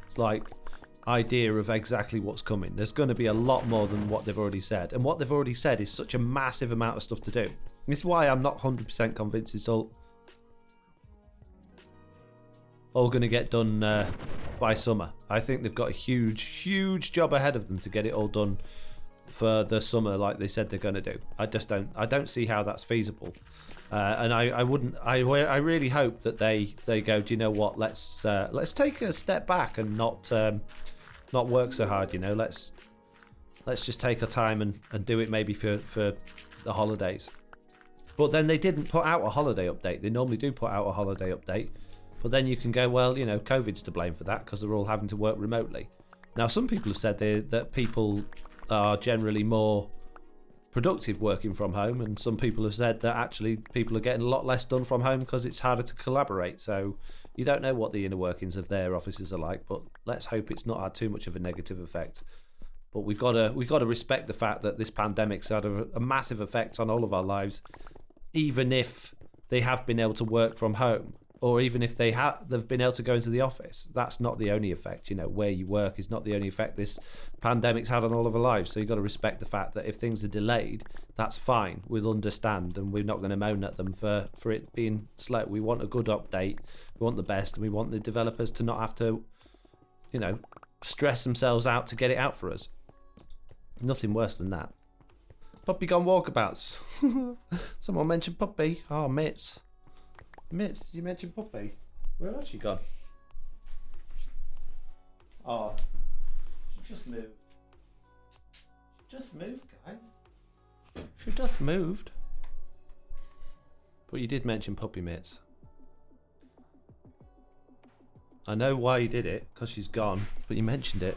idea of exactly what's coming. There's going to be a lot more than what they've already said. And what they've already said is such a massive amount of stuff to do. This is why I'm not 100% convinced it's all going to get done by summer. I think they've got a huge job ahead of them to get it all done for the summer, like they said they're going to do. I don't see how that's feasible. And I really hope that they go, do you know what? Let's take a step back and not work so hard. Let's just take our time and do it maybe for the holidays. But then they didn't put out a holiday update. They normally do put out a holiday update. But then you can go, well, COVID's to blame for that because they're all having to work remotely. Now, some people have said that people are generally more productive working from home, and some people have said that actually people are getting a lot less done from home because it's harder to collaborate. So you don't know what the inner workings of their offices are like, but let's hope it's not had too much of a negative effect. But we've got to respect the fact that this pandemic's had a massive effect on all of our lives, even if they have been able to work from home, or even if they've been able to go into the office. That's not the only effect. You know, where you work is not the only effect this pandemic's had on all of our lives. So you've got to respect the fact that if things are delayed, that's fine. We'll understand, and we're not going to moan at them for it being slow. We want a good update. We want the best, and we want the developers to not have to, you know, stress themselves out to get it out for us. Nothing worse than that. Puppy gone walkabouts. Someone mentioned puppy. Oh, Mitz. Mitz, you mentioned puppy. Where has she gone? Oh, she just moved. She just moved, guys. She just moved. But you did mention puppy, Mitz. I know why you did it, because she's gone, but you mentioned it.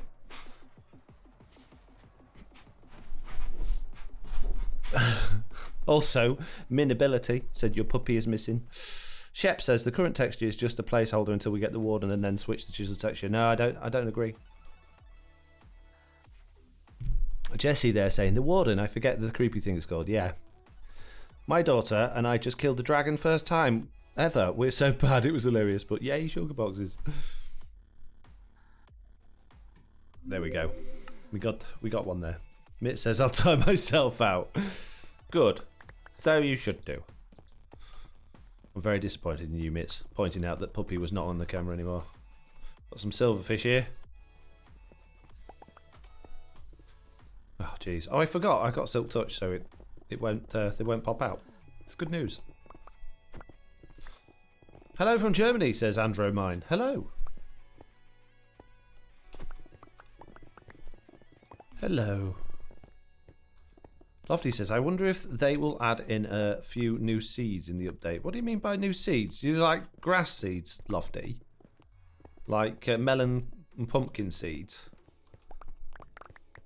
Also, Minability said your puppy is missing. Shep says the current texture is just a placeholder until we get the warden and then switch the chisel texture. No, I don't agree. Jesse there saying the warden, I forget the creepy thing it's called. Yeah. My daughter and I just killed the dragon first time ever. We're so bad, it was hilarious. But yay, sugar boxes. There we go. We got one there. Mitt says I'll tie myself out. Good. So you should do. I'm very disappointed in you, Mitz, pointing out that Puppy was not on the camera anymore. Got some silverfish here. Oh, jeez. Oh, I forgot. I got Silk Touch, so it won't they won't pop out. It's good news. Hello from Germany, says Andro Mine. Hello. Hello. Lofty says, I wonder if they will add in a few new seeds in the update. What do you mean by new seeds? Do you like grass seeds, Lofty? Like melon and pumpkin seeds?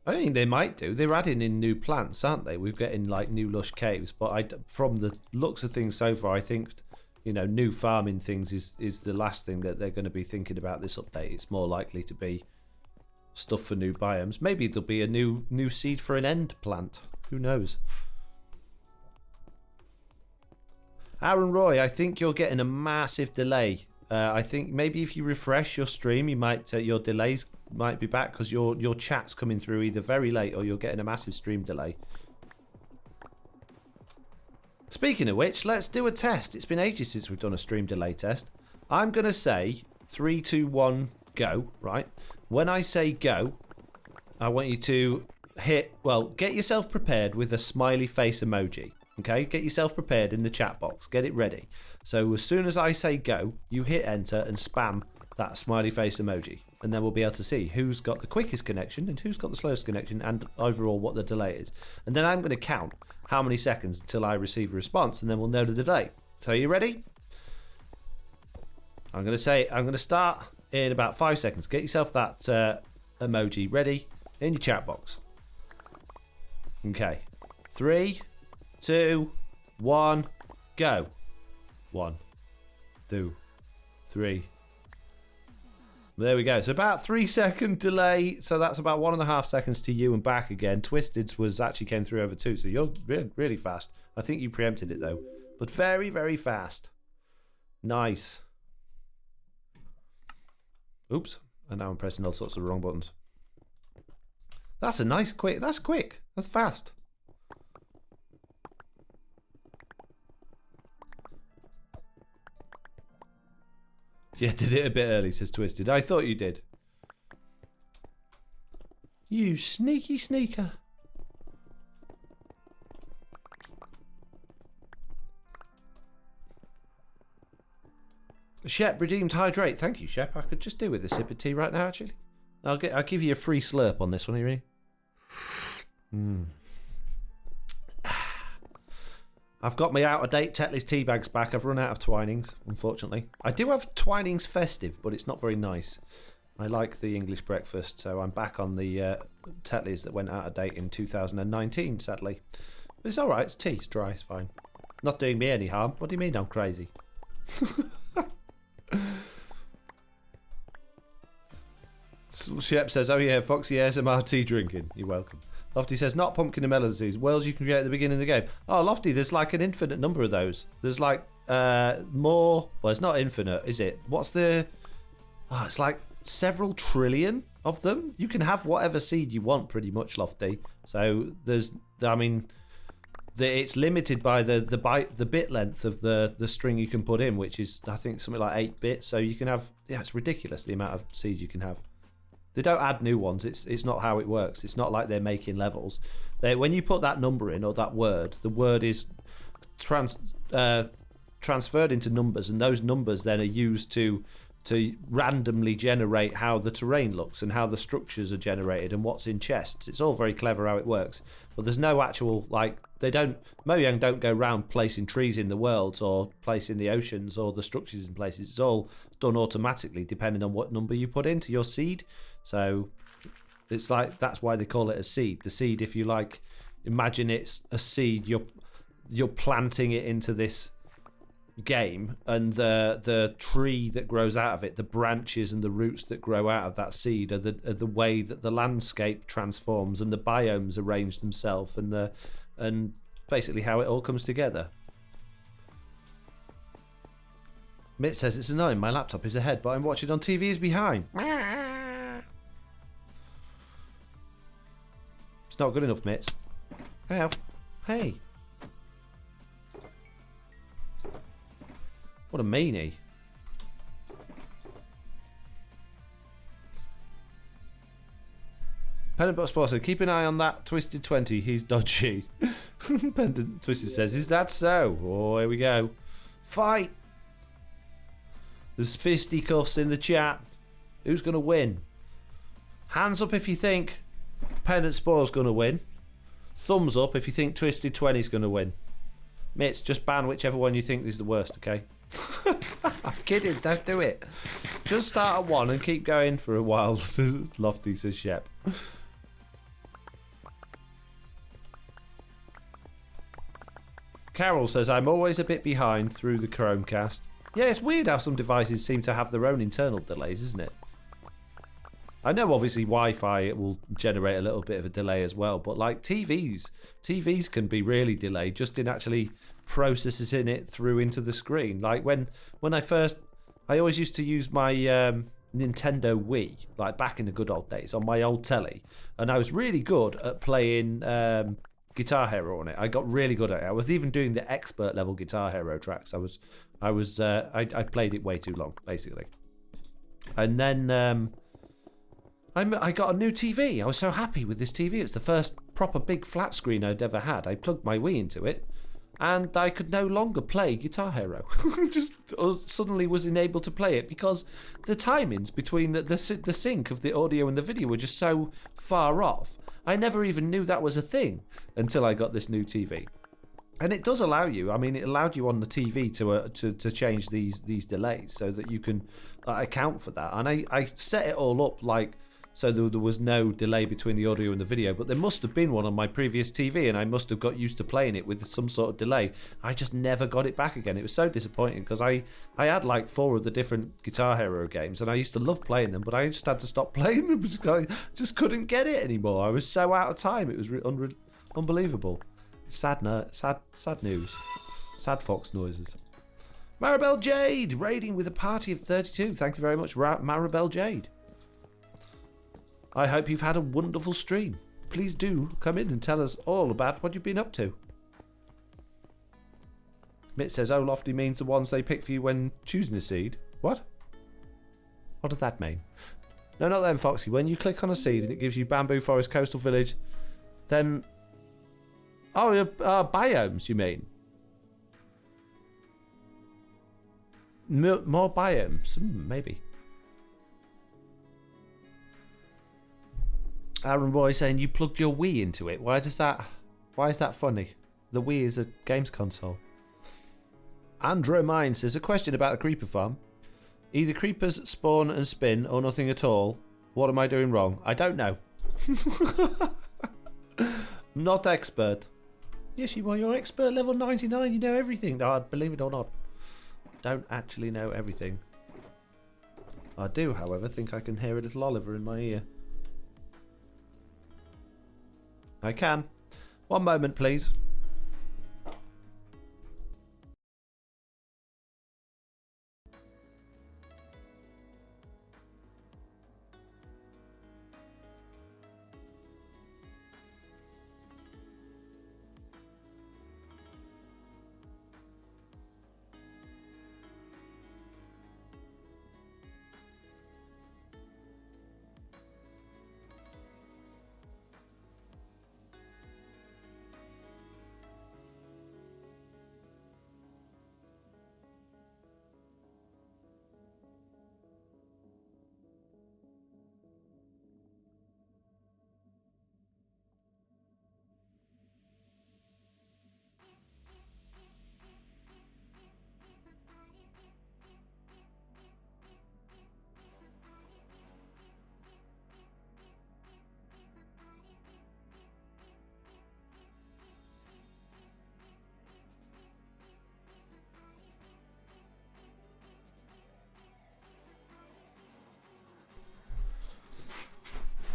I think they might do. They're adding in new plants, aren't they? We're getting like new lush caves. But from the looks of things so far, I think, you know, new farming things is the last thing that they're going to be thinking about this update. It's more likely to be stuff for new biomes. Maybe there'll be a new seed for an end plant. Who knows? Aaron Roy, I think you're getting a massive delay. I think maybe if you refresh your stream, you might your delays might be back because your chat's coming through either very late or you're getting a massive stream delay. Speaking of which, let's do a test. It's been ages since we've done a stream delay test. I'm gonna say 3, 2, 1, go. Right. When I say go, I want you to get yourself prepared with a smiley face emoji. Okay, get yourself prepared in the chat box. Get it ready. So as soon as I say go, you hit enter and spam that smiley face emoji. And then we'll be able to see who's got the quickest connection and who's got the slowest connection and overall what the delay is. And then I'm going to count how many seconds until I receive a response, and then we'll know the delay. So are you ready? I'm going to start in about 5 seconds. Get yourself that emoji ready in your chat box. Okay. 3, 2, 1, go. 1, 2, 3. There we go. So about 3-second delay. So that's about 1.5 seconds to you and back again. Twisted's actually came through over 2. So you're really fast. I think you preempted it though. But very, very fast. Nice. Oops. And now I'm pressing all sorts of wrong buttons. That's a nice quick. That's quick. That's fast. Yeah, did it a bit early, says Twisted. I thought you did. You sneaky sneaker. Shep redeemed hydrate. Thank you, Shep. I could just do with a sip of tea right now, actually. I'll give you a free slurp on this one. Are you ready? I've got my out-of-date Tetley's tea bags back. I've run out of Twinings, unfortunately. I do have Twinings Festive, but it's not very nice. I like the English breakfast, so I'm back on the Tetleys that went out of date in 2019, sadly. But it's alright, it's tea, it's dry, it's fine. Not doing me any harm. What do you mean I'm crazy? Shep says, oh yeah, Foxy ASMR tea drinking. You're welcome. Lofty says, not pumpkin and melon seeds. Worlds you can create at the beginning of the game. Oh, Lofty, there's like an infinite number of those. There's like more. Well, it's not infinite, is it? What's the... Oh, it's like several trillion of them. You can have whatever seed you want, pretty much, Lofty. So there's... I mean... It's limited by the bit length of the string you can put in, which is, I think, something like 8 bits. So you can have... Yeah, it's ridiculous, the amount of seeds you can have. They don't add new ones. It's not how it works. It's not like they're making levels. When you put that number in or that word, the word is transferred into numbers, and those numbers then are used to randomly generate how the terrain looks and how the structures are generated and what's in chests. It's all very clever how it works, but there's no actual, like, Mojang don't go around placing trees in the worlds or placing the oceans or the structures in places. It's all done automatically depending on what number you put into your seed. So it's like, that's why they call it a seed. The seed, if you like, imagine it's a seed, you're planting it into this game, and the tree that grows out of it, the branches and the roots that grow out of that seed are the way that the landscape transforms and the biomes arrange themselves, and basically how it all comes together. Mitt says, it's annoying, my laptop is ahead, but I'm watching on TV is behind. It's not good enough, Mitts. Ow. Hey. What a meanie. Pendant Box Sports said, keep an eye on that Twisted 20, he's dodgy. Pendant Twisted says, is that so? Oh, here we go. Fight! There's fisticuffs in the chat. Who's going to win? Hands up if you think Pendant Sport's going to win. Thumbs up if you think Twisted 20's going to win. Mitts, just ban whichever one you think is the worst, okay? I'm kidding, don't do it. Just start at one and keep going for a while, Lofty says Shep. Carol says, I'm always a bit behind through the Chromecast. Yeah, it's weird how some devices seem to have their own internal delays, isn't it? I know obviously Wi-Fi, it will generate a little bit of a delay as well, but like TVs can be really delayed just in actually processing it through into the screen. Like when I always used to use my Nintendo Wii, like back in the good old days on my old telly, and I was really good at playing Guitar Hero on it. I got really good at it. I was even doing the expert level Guitar Hero tracks. I played it way too long, basically. And then I got a new TV. I was so happy with this TV. It's the first proper big flat screen I'd ever had. I plugged my Wii into it, and I could no longer play Guitar Hero. Just suddenly was unable to play it because the timings between the sync of the audio and the video were just so far off. I never even knew that was a thing until I got this new TV. And it does allow you, I mean, it allowed you on the TV to change these delays so that you can account for that. And I set it all up like so there was no delay between the audio and the video, but there must have been one on my previous TV, and I must have got used to playing it with some sort of delay. I just never got it back again. It was so disappointing because I had like 4 of the different Guitar Hero games, and I used to love playing them, but I just had to stop playing them because I just couldn't get it anymore. I was so out of time. It was unbelievable. Sad news. Sad fox noises. Maribel Jade raiding with a party of 32. Thank you very much, Maribel Jade. I hope you've had a wonderful stream. Please do come in and tell us all about what you've been up to. Mitt says, oh, Lofty means the ones they pick for you when choosing a seed. What? What does that mean? No, not them, Foxy. When you click on a seed and it gives you Bamboo Forest, Coastal Village, then... Oh, biomes, you mean? More biomes? Maybe. Aaron Boy saying you plugged your Wii into it. Why is that funny? The Wii is a games console. Andrew Mine says a question about a creeper farm. Either creepers spawn and spin or nothing at all. What am I doing wrong? I don't know. Not expert. Yes, you are. You're expert level 99. You know everything. No, believe it or not. Don't actually know everything. I do, however, think I can hear a little Oliver in my ear. I can. One moment, please.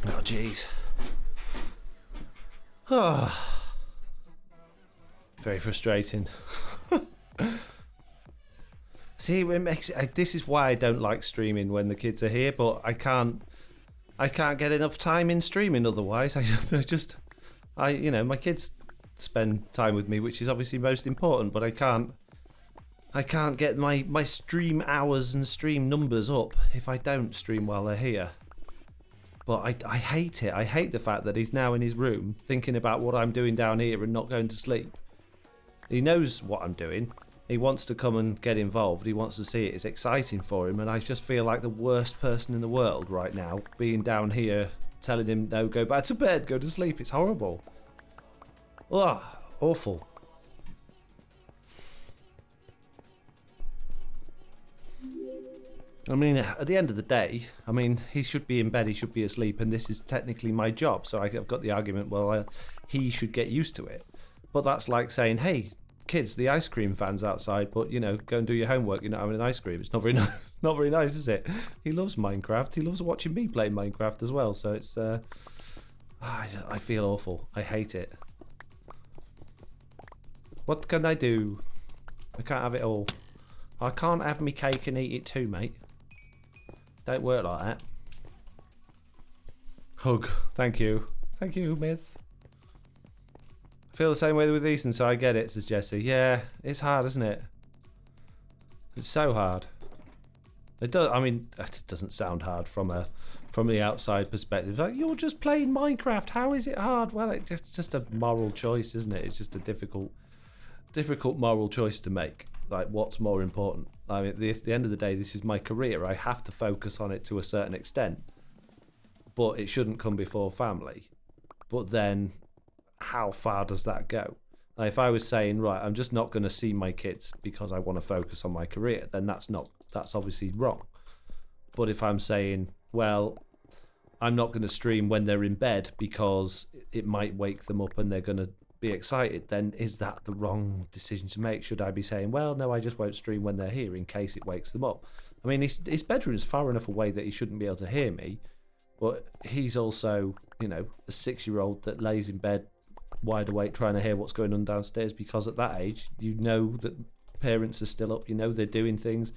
Oh, jeez. Oh. Very frustrating. See, it makes this is why I don't like streaming when the kids are here, but I can't get enough time in streaming otherwise. My kids spend time with me, which is obviously most important, but I can't get my stream hours and stream numbers up if I don't stream while they're here. But I hate it. I hate the fact that he's now in his room thinking about what I'm doing down here and not going to sleep. He knows what I'm doing. He wants to come and get involved. He wants to see it. It's exciting for him. And I just feel like the worst person in the world right now, being down here, telling him, no, go back to bed, go to sleep. It's horrible. Ugh, awful. I mean, at the end of the day, he should be in bed, he should be asleep, and this is technically my job. So I've got the argument, well, he should get used to it. But that's like saying, hey, kids, the ice cream van's outside, but, go and do your homework. You're not having an ice cream. It's not very nice. It's not very nice, is it? He loves Minecraft. He loves watching me play Minecraft as well. So it's, I feel awful. I hate it. What can I do? I can't have it all. I can't have me cake and eat it too, mate. Don't work like that. Hug. Thank you. Thank you, Myth. I feel the same way with Ethan, so I get it, says Jesse. Yeah, it's hard, isn't it? It's so hard. It does. It doesn't sound hard from the outside perspective. Like, you're just playing Minecraft. How is it hard? Well, it's just a moral choice, isn't it? It's just a difficult moral choice to make. Like, what's more important? At the end of the day, this is my career. I have to focus on it to a certain extent, but it shouldn't come before family. But then, how far does that go? Like, if I was saying, right, I'm just not going to see my kids because I want to focus on my career, then that's obviously wrong. But if I'm saying, well, I'm not going to stream when they're in bed because it might wake them up and they're going to be excited, then is that the wrong decision to make? Should I be saying, well, no, I just won't stream when they're here in case it wakes them up? His bedroom's far enough away that he shouldn't be able to hear me, but he's also, a 6-year-old that lays in bed wide awake trying to hear what's going on downstairs, because at that age, that parents are still up, they're doing things,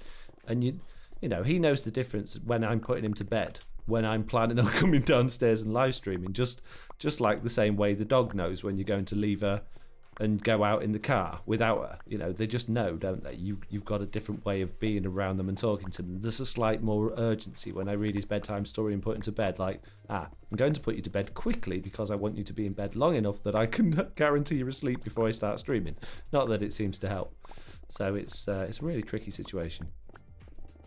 and he knows the difference when I'm putting him to bed, when I'm planning on coming downstairs and live streaming, just like the same way the dog knows when you're going to leave her and go out in the car without her. They just know, don't they? You've got a different way of being around them and talking to them. There's a slight more urgency when I read his bedtime story and put him to bed, like, I'm going to put you to bed quickly because I want you to be in bed long enough that I can guarantee you're asleep before I start streaming. Not that it seems to help. So it's a really tricky situation.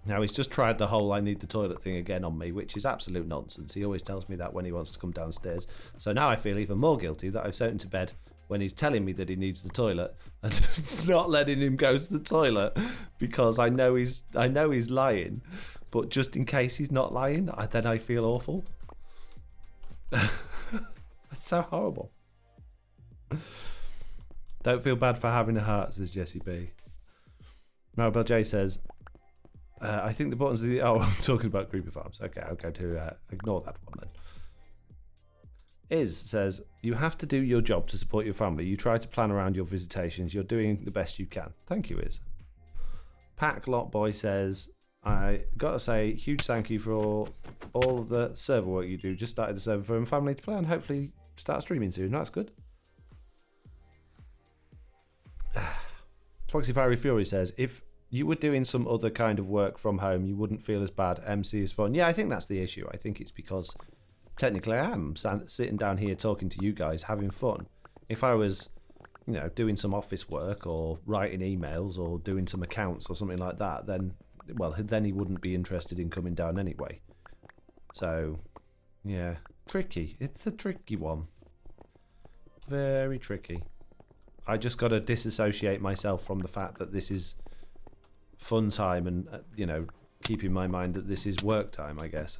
Now, he's just tried the whole I need the toilet thing again on me, which is absolute nonsense. He always tells me that when he wants to come downstairs. So now I feel even more guilty that I've sent him to bed when he's telling me that he needs the toilet and just not letting him go to the toilet because I know he's lying, but just in case he's not lying, then I feel awful. That's so horrible. Don't feel bad for having a heart, says Jessie B. Maribel J says, I think the buttons of the... Oh, I'm talking about Creeper Farms. Okay, I'll go to ignore that one then. Iz says, you have to do your job to support your family. You try to plan around your visitations. You're doing the best you can. Thank you, Iz. Pack Lot Boy says, I gotta say, huge thank you for all of the server work you do. Just started the server for my family to play and hopefully start streaming soon. That's good. Foxy Fiery Fury says, if you were doing some other kind of work from home, you wouldn't feel as bad. MC is fun. Yeah, I think that's the issue. I think it's because technically I am sitting down here talking to you guys, having fun. If I was, doing some office work or writing emails or doing some accounts or something like that, then he wouldn't be interested in coming down anyway. So, yeah, tricky. It's a tricky one. Very tricky. I just got to disassociate myself from the fact that this is fun time and, keep in my mind that this is work time, I guess.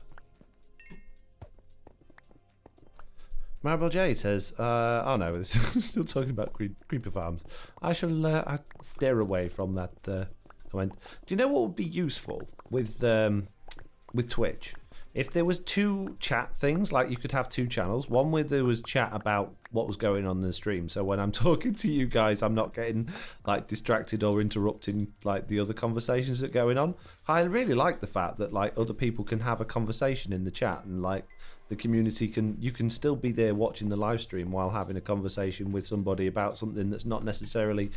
Maribel J says, oh no, we're still talking about Creeper Farms. I shall steer away from that comment. Do you know what would be useful with Twitch? If there was two chat things, like you could have two channels, one where there was chat about what was going on in the stream. So when I'm talking to you guys, I'm not getting like distracted or interrupting like the other conversations that are going on. I really like the fact that like other people can have a conversation in the chat and like the community you can still be there watching the live stream while having a conversation with somebody about something that's not necessarily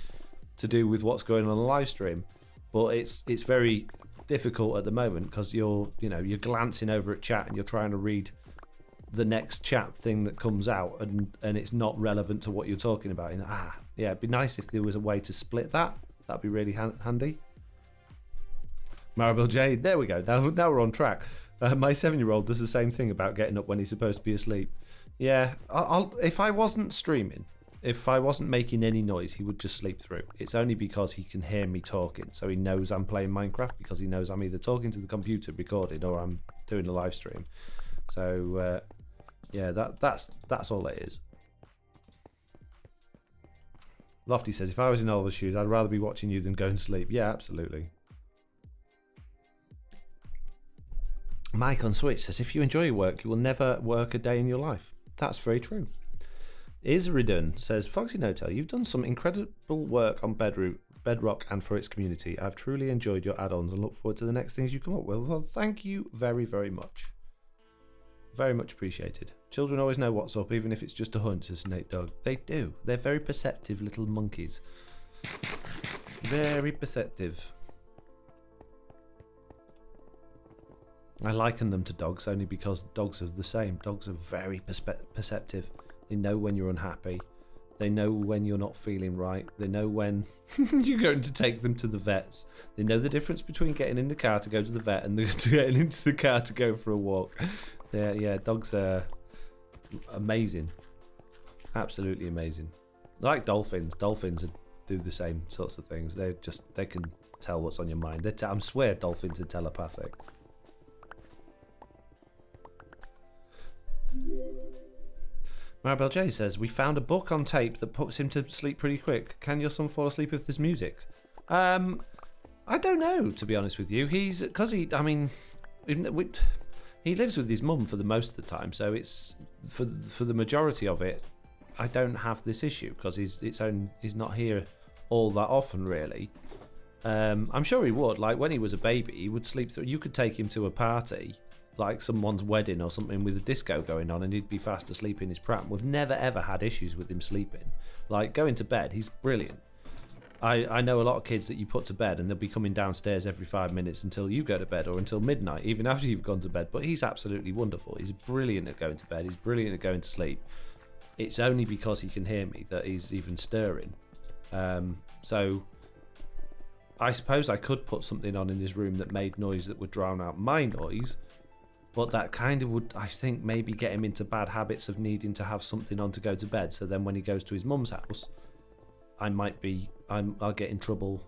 to do with what's going on the live stream. But it's very difficult at the moment because you're glancing over at chat and you're trying to read the next chat thing that comes out and it's not relevant to what you're talking about. And it'd be nice if there was a way to split that. That'd be really handy. Maribel J, there we go. Now we're on track. My 7-year-old does the same thing about getting up when he's supposed to be asleep. Yeah, if I wasn't streaming, if I wasn't making any noise, he would just sleep through. It's only because he can hear me talking, so he knows I'm playing Minecraft because he knows I'm either talking to the computer recording or I'm doing a live stream. So that's all it is. Lofty says, if I was in Oliver's shoes, I'd rather be watching you than going to sleep. Yeah, absolutely. Mike on Switch says, if you enjoy your work, you will never work a day in your life. That's very true. Isridun says, FoxyNoTail, you've done some incredible work on Bedrock and for its community. I've truly enjoyed your add-ons and look forward to the next things you come up with. Well, thank you very, very much. Very much appreciated. Children always know what's up, even if it's just a hunt, says Snake Dog. They do. They're very perceptive little monkeys. Very perceptive. I liken them to dogs only because dogs are the same. Dogs are very perceptive. They know when you're unhappy. They know when you're not feeling right. They know when you're going to take them to the vets. They know the difference between getting in the car to go to the vet and getting into the car to go for a walk. Dogs are amazing. Absolutely amazing. Like dolphins. Dolphins do the same sorts of things. They can tell what's on your mind. I swear dolphins are telepathic. Maribel J says, we found a book on tape that puts him to sleep pretty quick. Can your son fall asleep if there's music? I don't know, to be honest with you. He lives with his mum for the most of the time, so it's for the majority of it, I don't have this issue because he's not here all that often, really. I'm sure he would. Like when he was a baby, he would sleep through. You could take him to a party, like someone's wedding or something with a disco going on, and he'd be fast asleep in his pram. We've never ever had issues with him sleeping. Like going to bed, he's brilliant. I know a lot of kids that you put to bed and they'll be coming downstairs every 5 minutes until you go to bed or until midnight, even after you've gone to bed. But he's absolutely wonderful. He's brilliant at going to bed. He's brilliant at going to sleep. It's only because he can hear me that he's even stirring. So I suppose I could put something on in his room that made noise that would drown out my noise. But that kind of would, I think, maybe get him into bad habits of needing to have something on to go to bed. So then when he goes to his mum's house, I'll get in trouble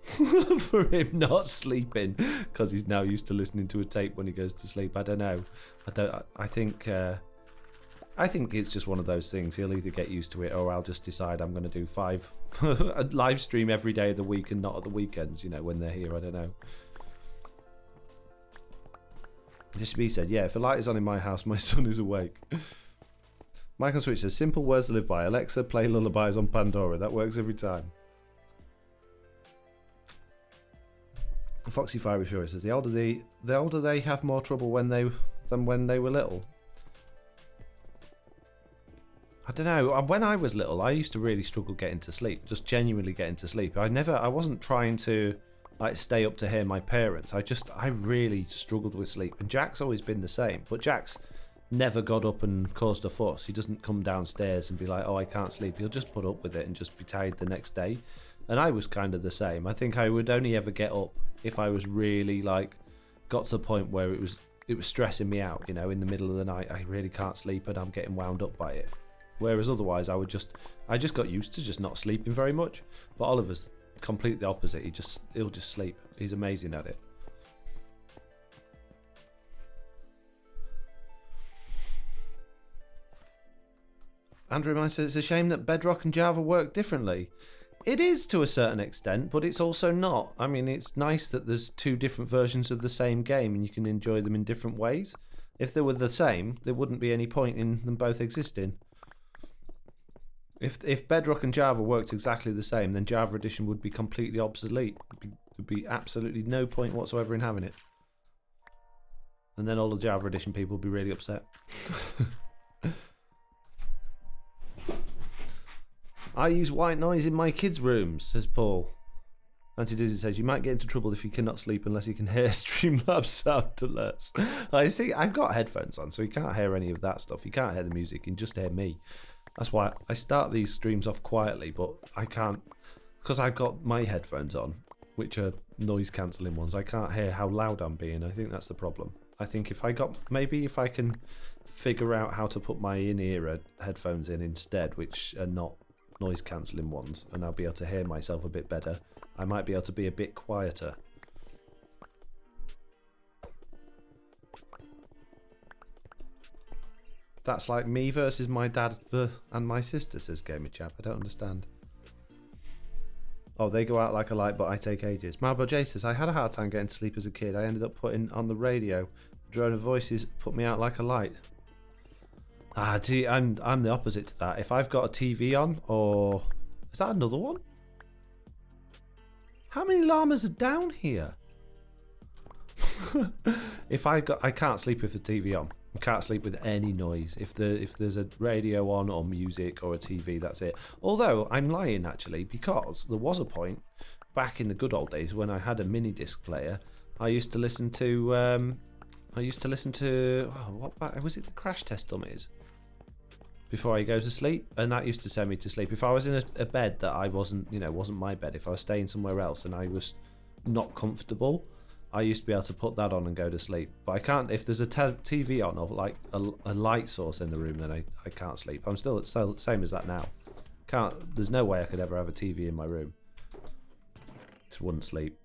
for him not sleeping because he's now used to listening to a tape when he goes to sleep. I don't know. I think it's just one of those things. He'll either get used to it, or I'll just decide I'm going to do 5 a live stream every day of the week and not at the weekends. When they're here. I don't know. Just be said, yeah, if a light is on in my house, my son is awake. Michael Switch says, simple words to live by. Alexa, play lullabies on Pandora. That works every time. Foxy Fiery Fury says, the older they have more trouble than when they were little. I don't know. When I was little, I used to really struggle getting to sleep. Just genuinely getting to sleep. I wasn't trying to stay up to hear my parents. I really struggled with sleep. And Jack's always been the same. But Jack's never got up and caused a fuss. He doesn't come downstairs and be like, oh, I can't sleep. He'll just put up with it and just be tired the next day. And I was kind of the same. I think I would only ever get up if I was really got to the point where it was stressing me out, in the middle of the night. I really can't sleep and I'm getting wound up by it. Whereas otherwise I just got used to just not sleeping very much. But Oliver's completely the opposite. He'll just sleep. He's amazing at it. Andrew Mine says it's a shame that Bedrock and Java work differently. It is to a certain extent, but it's also not. I mean, it's nice that there's 2 different versions of the same game and you can enjoy them in different ways. If they were the same, there wouldn't be any point in them both existing. If Bedrock and Java worked exactly the same, then Java Edition would be completely obsolete. There'd be absolutely no point whatsoever in having it. And then all the Java Edition people would be really upset. I use white noise in my kids' rooms, says Paul. Anti-Dizzy says, you might get into trouble if you cannot sleep unless you can hear Streamlabs sound alerts. I see, I've got headphones on, so you can't hear any of that stuff. You can't hear the music, you can just hear me. That's why I start these streams off quietly, but I can't, because I've got my headphones on, which are noise-cancelling ones. I can't hear how loud I'm being. I think that's the problem. I think if I can figure out how to put my in-ear headphones in instead, which are not noise cancelling ones, and I'll be able to hear myself a bit better, I might be able to be a bit quieter. That's like me versus my dad and my sister, says Gamer Chap. I don't understand. Oh, they go out like a light, but I take ages. Marbo J says, I had a hard time getting to sleep as a kid. I ended up putting on the radio. The drone of voices put me out like a light. Gee, I'm the opposite to that. If I've got a TV on, or... Is that another one? How many llamas are down here? I can't sleep with the TV on. I can't sleep with any noise. If there's a radio on or music or a TV, that's it. Although I'm lying actually, because there was a point back in the good old days when I had a mini disc player. I used to listen to what was it? The Crash Test Dummies before I go to sleep, and that used to send me to sleep. If I was in a bed that I wasn't my bed, if I was staying somewhere else and I was not comfortable, I used to be able to put that on and go to sleep. But I can't, if there's a TV on or like a light source in the room, then I can't sleep. I'm still the same as that now. There's no way I could ever have a TV in my room. Just wouldn't sleep.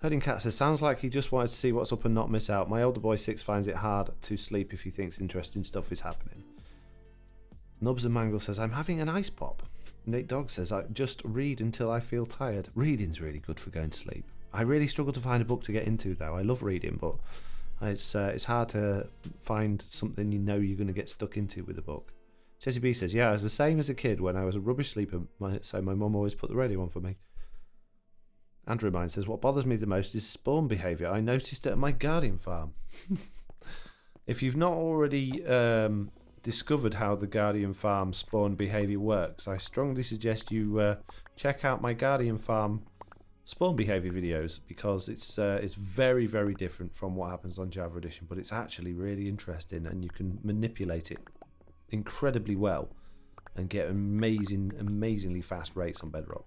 Herding Cat says, sounds like he just wanted to see what's up and not miss out. My older boy 6 finds it hard to sleep if he thinks interesting stuff is happening. Nubs and Mangle says, I'm having an ice pop. Nate Dog says, I just read until I feel tired. Reading's really good for going to sleep. I really struggle to find a book to get into though. I love reading, but it's hard to find something you're going to get stuck into with a book. Jessie B says, yeah, I was the same as a kid when I was a rubbish sleeper, so my mum always put the radio on for me. Andrew Mine says, what bothers me the most is spawn behaviour. I noticed it at my Guardian farm. If you've not already discovered how the Guardian farm spawn behaviour works, I strongly suggest you check out my Guardian farm spawn behaviour videos, because it's very, very different from what happens on Java Edition, but it's actually really interesting and you can manipulate it incredibly well and get amazingly fast rates on Bedrock.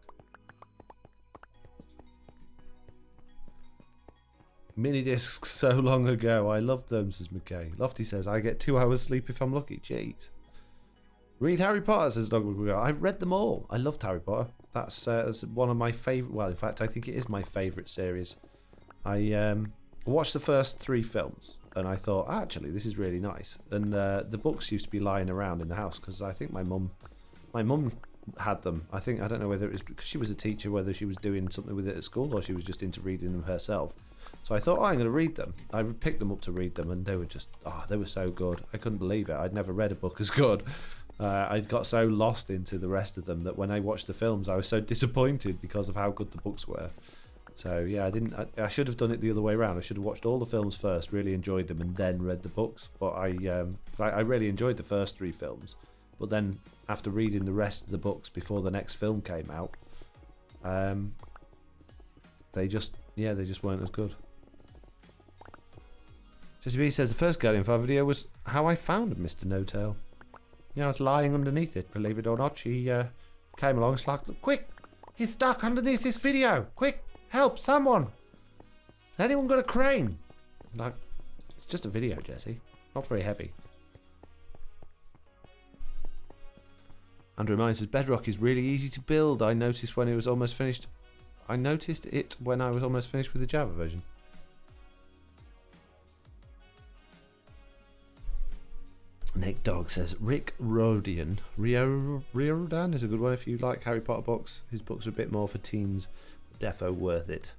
Mini discs so long ago. I loved them, says McKay. Lofty says, I get 2 hours sleep if I'm lucky. Jeez. Read Harry Potter, says Dog. I've read them all. I loved Harry Potter. That's one of my favourite. Well, in fact, I think it is my favourite series. I watched the first 3 films and I thought, actually, this is really nice. And the books used to be lying around in the house because I think my mum had them. I don't know whether it was because she was a teacher, whether she was doing something with it at school or she was just into reading them herself. So I thought, I'm going to read them. I picked them up to read them and they were just, they were so good. I couldn't believe it. I'd never read a book as good. I got so lost into the rest of them that when I watched the films, I was so disappointed because of how good the books were. So yeah, I should have done it the other way around. I should have watched all the films first, really enjoyed them, and then read the books. But I really enjoyed the first 3 films. But then after reading the rest of the books before the next film came out, they just weren't as good. Jesse B says the first Guardian 5 video was how I found Mr. No-Tail. I was lying underneath it, believe it or not. She came along, it's like, quick, he's stuck underneath this video. Quick, help, someone. Has anyone got a crane? Like, it's just a video, Jesse. Not very heavy. Andrew Mine says, Bedrock is really easy to build. I noticed it when I was almost finished with the Java version. Nick Dog says Rick Riordan is a good one if you like Harry Potter books. His books are a bit more for teens. Defo worth it.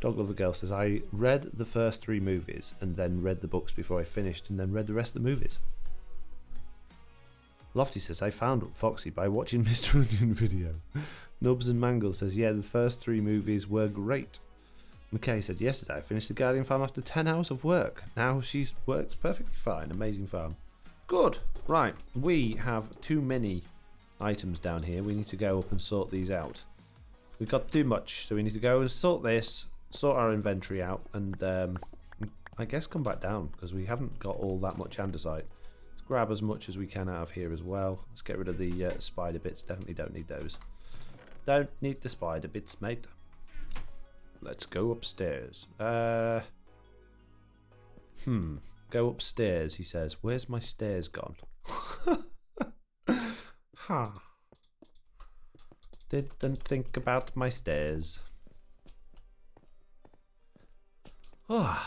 Dog Lover Girl says I read the first 3 movies and then read the books before I finished and then read the rest of the movies. Lofty says I found Foxy by watching Mr. Onion video. Nubs and Mangle says yeah, the first 3 movies were great. McKay said yesterday I finished the Guardian farm after 10 hours of work. Now she's worked perfectly fine. Amazing farm. Good. Right, we have too many items down here. We need to go up and sort these out. We've got too much, so we need to go and sort this, sort our inventory out, and I guess come back down because we haven't got all that much andesite. Let's grab as much as we can out of here as well. Let's get rid of the spider bits. Definitely don't need those. Don't need the spider bits, mate. Let's go upstairs. Go upstairs, he says. Where's my stairs gone? Huh. Didn't think about my stairs. Oh,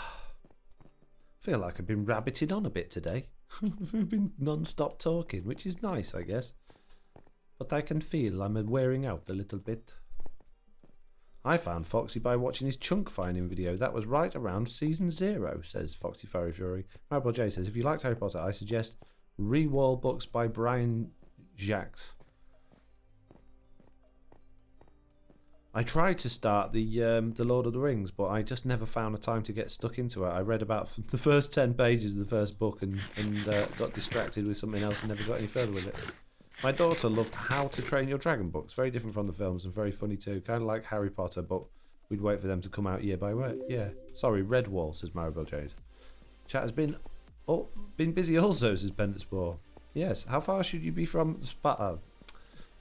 feel like I've been rabbiting on a bit today. We've been non-stop talking, which is nice, I guess. But I can feel I'm wearing out a little bit. I found Foxy by watching his chunk finding video. That was right around season 0, says Foxy Furry Fury. Marble J says, if you liked Harry Potter, I suggest Rewall books by Brian Jacques. I tried to start the Lord of the Rings, but I just never found the time to get stuck into it. I read about the first 10 pages of the first book and got distracted with something else and never got any further with it. My daughter loved How to Train Your Dragon books. Very different from the films and very funny too. Kind of like Harry Potter, but we'd wait for them to come out year by year. Yeah. Sorry, Redwall, says Maribel Jade. Chat has been busy also, says Benditspore. Yes. How far should you be from Sparta?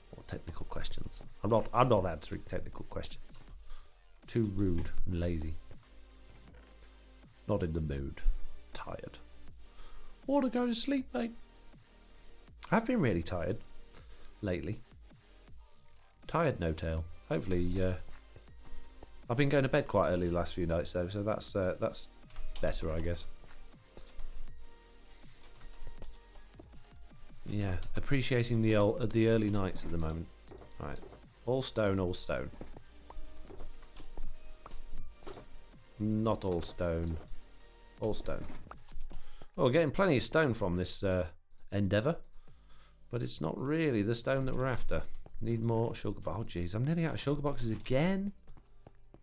What technical questions? I'm not answering technical questions. Too rude and lazy. Not in the mood. Tired. Want to go to sleep, mate? I've been really tired lately. Tired no-tail. Hopefully, I've been going to bed quite early the last few nights though, so that's better, I guess. Yeah, appreciating the early nights at the moment. Right, all stone, all stone. Not all stone, all stone. Oh, we're getting plenty of stone from this endeavour. But it's not really the stone that we're after. Need more sugar boxes. Oh, jeez, I'm nearly out of sugar boxes again.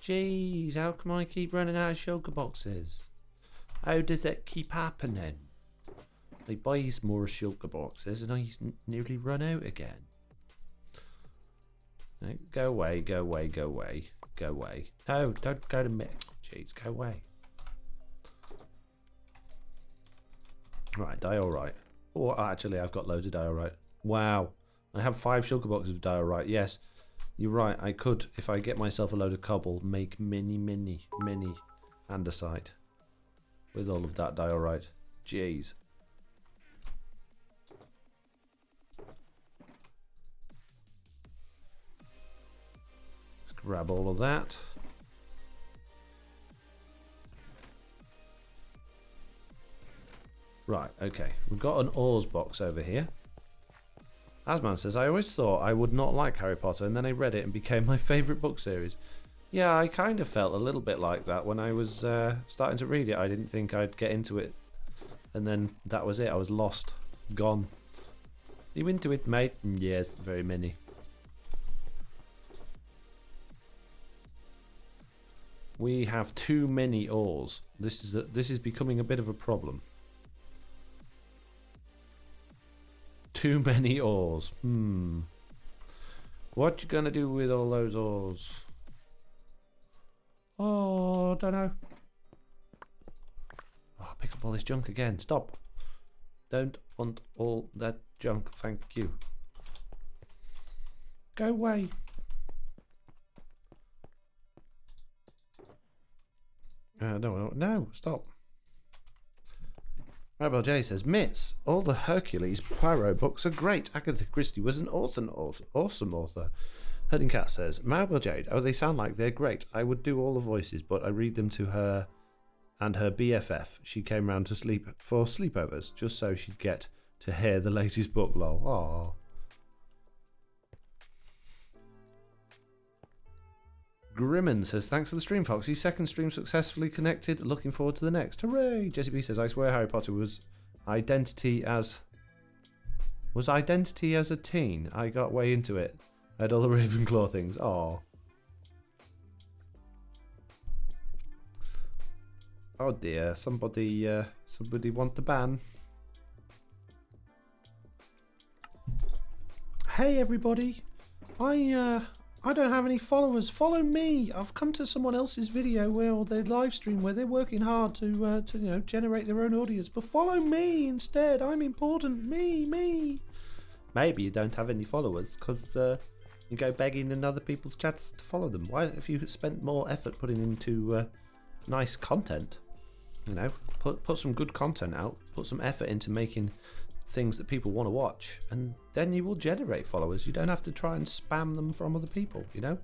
Jeez, how come I keep running out of sugar boxes? How does that keep happening? I buy more sugar boxes and I nearly run out again. Right, go away, go away, go away, go away. No, don't go to me. Jeez, go away. Right, diorite. Oh, actually, I've got loads of diorite. Wow. I have 5 sugar boxes of diorite. Yes, you're right. I could, if I get myself a load of cobble, make many andesite with all of that diorite. Jeez. Let's grab all of that. Right, okay. We've got an ores box over here. Asman says, I always thought I would not like Harry Potter, and then I read it and became my favourite book series. Yeah, I kind of felt a little bit like that when I was starting to read it. I didn't think I'd get into it. And then that was it. I was lost. Gone. You into it, mate? Yes, very many. We have too many ores. This is becoming a bit of a problem. Too many ores. What you gonna do with all those ores? Oh, don't know. Oh, pick up all this junk again. Stop. Don't want all that junk. Thank you. Go away. No, stop. Rebel J says, Mitts, all the Hercules Poirot books are great. Agatha Christie was an awesome author. Herding Cat says, Maribel Jade, oh, they sound like they're great. I would do all the voices, but I read them to her and her BFF. She came round to sleep for sleepovers, just so she'd get to hear the latest book, lol. Aww. Grimman says, thanks for the stream, Foxy. Second stream successfully connected. Looking forward to the next. Hooray! Jesse B says, I swear Harry Potter was identity as a teen. I got way into it. I had all the Ravenclaw things. Aww. Oh dear, somebody want to ban. Hey everybody, I don't have any followers. Follow me. I've come to someone else's video or their live stream where they're working hard to generate their own audience. But follow me instead. I'm important. Me. Maybe you don't have any followers because you go begging in other people's chats to follow them. Why if you spent more effort putting into nice content? You know, put some good content out. Put some effort into making things that people want to watch, and then you will generate followers. You don't have to try and spam them from other people, you know,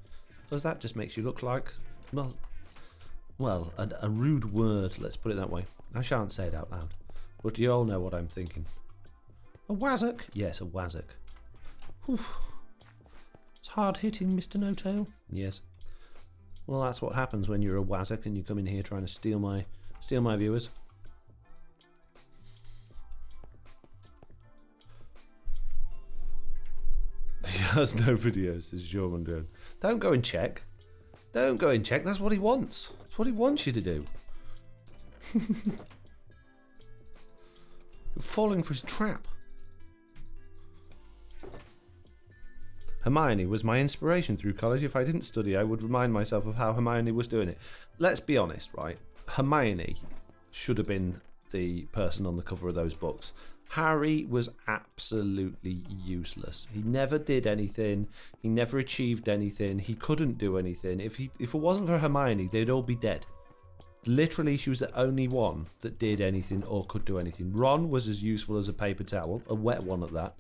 because that just makes you look like, well, a rude word, let's put it that way. I shan't say it out loud, but you all know what I'm thinking. A wazzock? Yes, a wazzock. Oof. It's hard hitting, Mr. No-Tail. Yes. Well, that's what happens when you're a wazzock and you come in here trying to steal my viewers. He has no videos, says Jorman Goon. Don't go and check. Don't go and check. That's what he wants. That's what he wants you to do. You're falling for his trap. Hermione was my inspiration through college. If I didn't study, I would remind myself of how Hermione was doing it. Let's be honest, right? Hermione should have been the person on the cover of those books. Harry was absolutely useless. He never did anything. He never achieved anything. He couldn't do anything. If it wasn't for Hermione, they'd all be dead. Literally, she was the only one that did anything or could do anything. Ron was as useful as a paper towel, a wet one at that.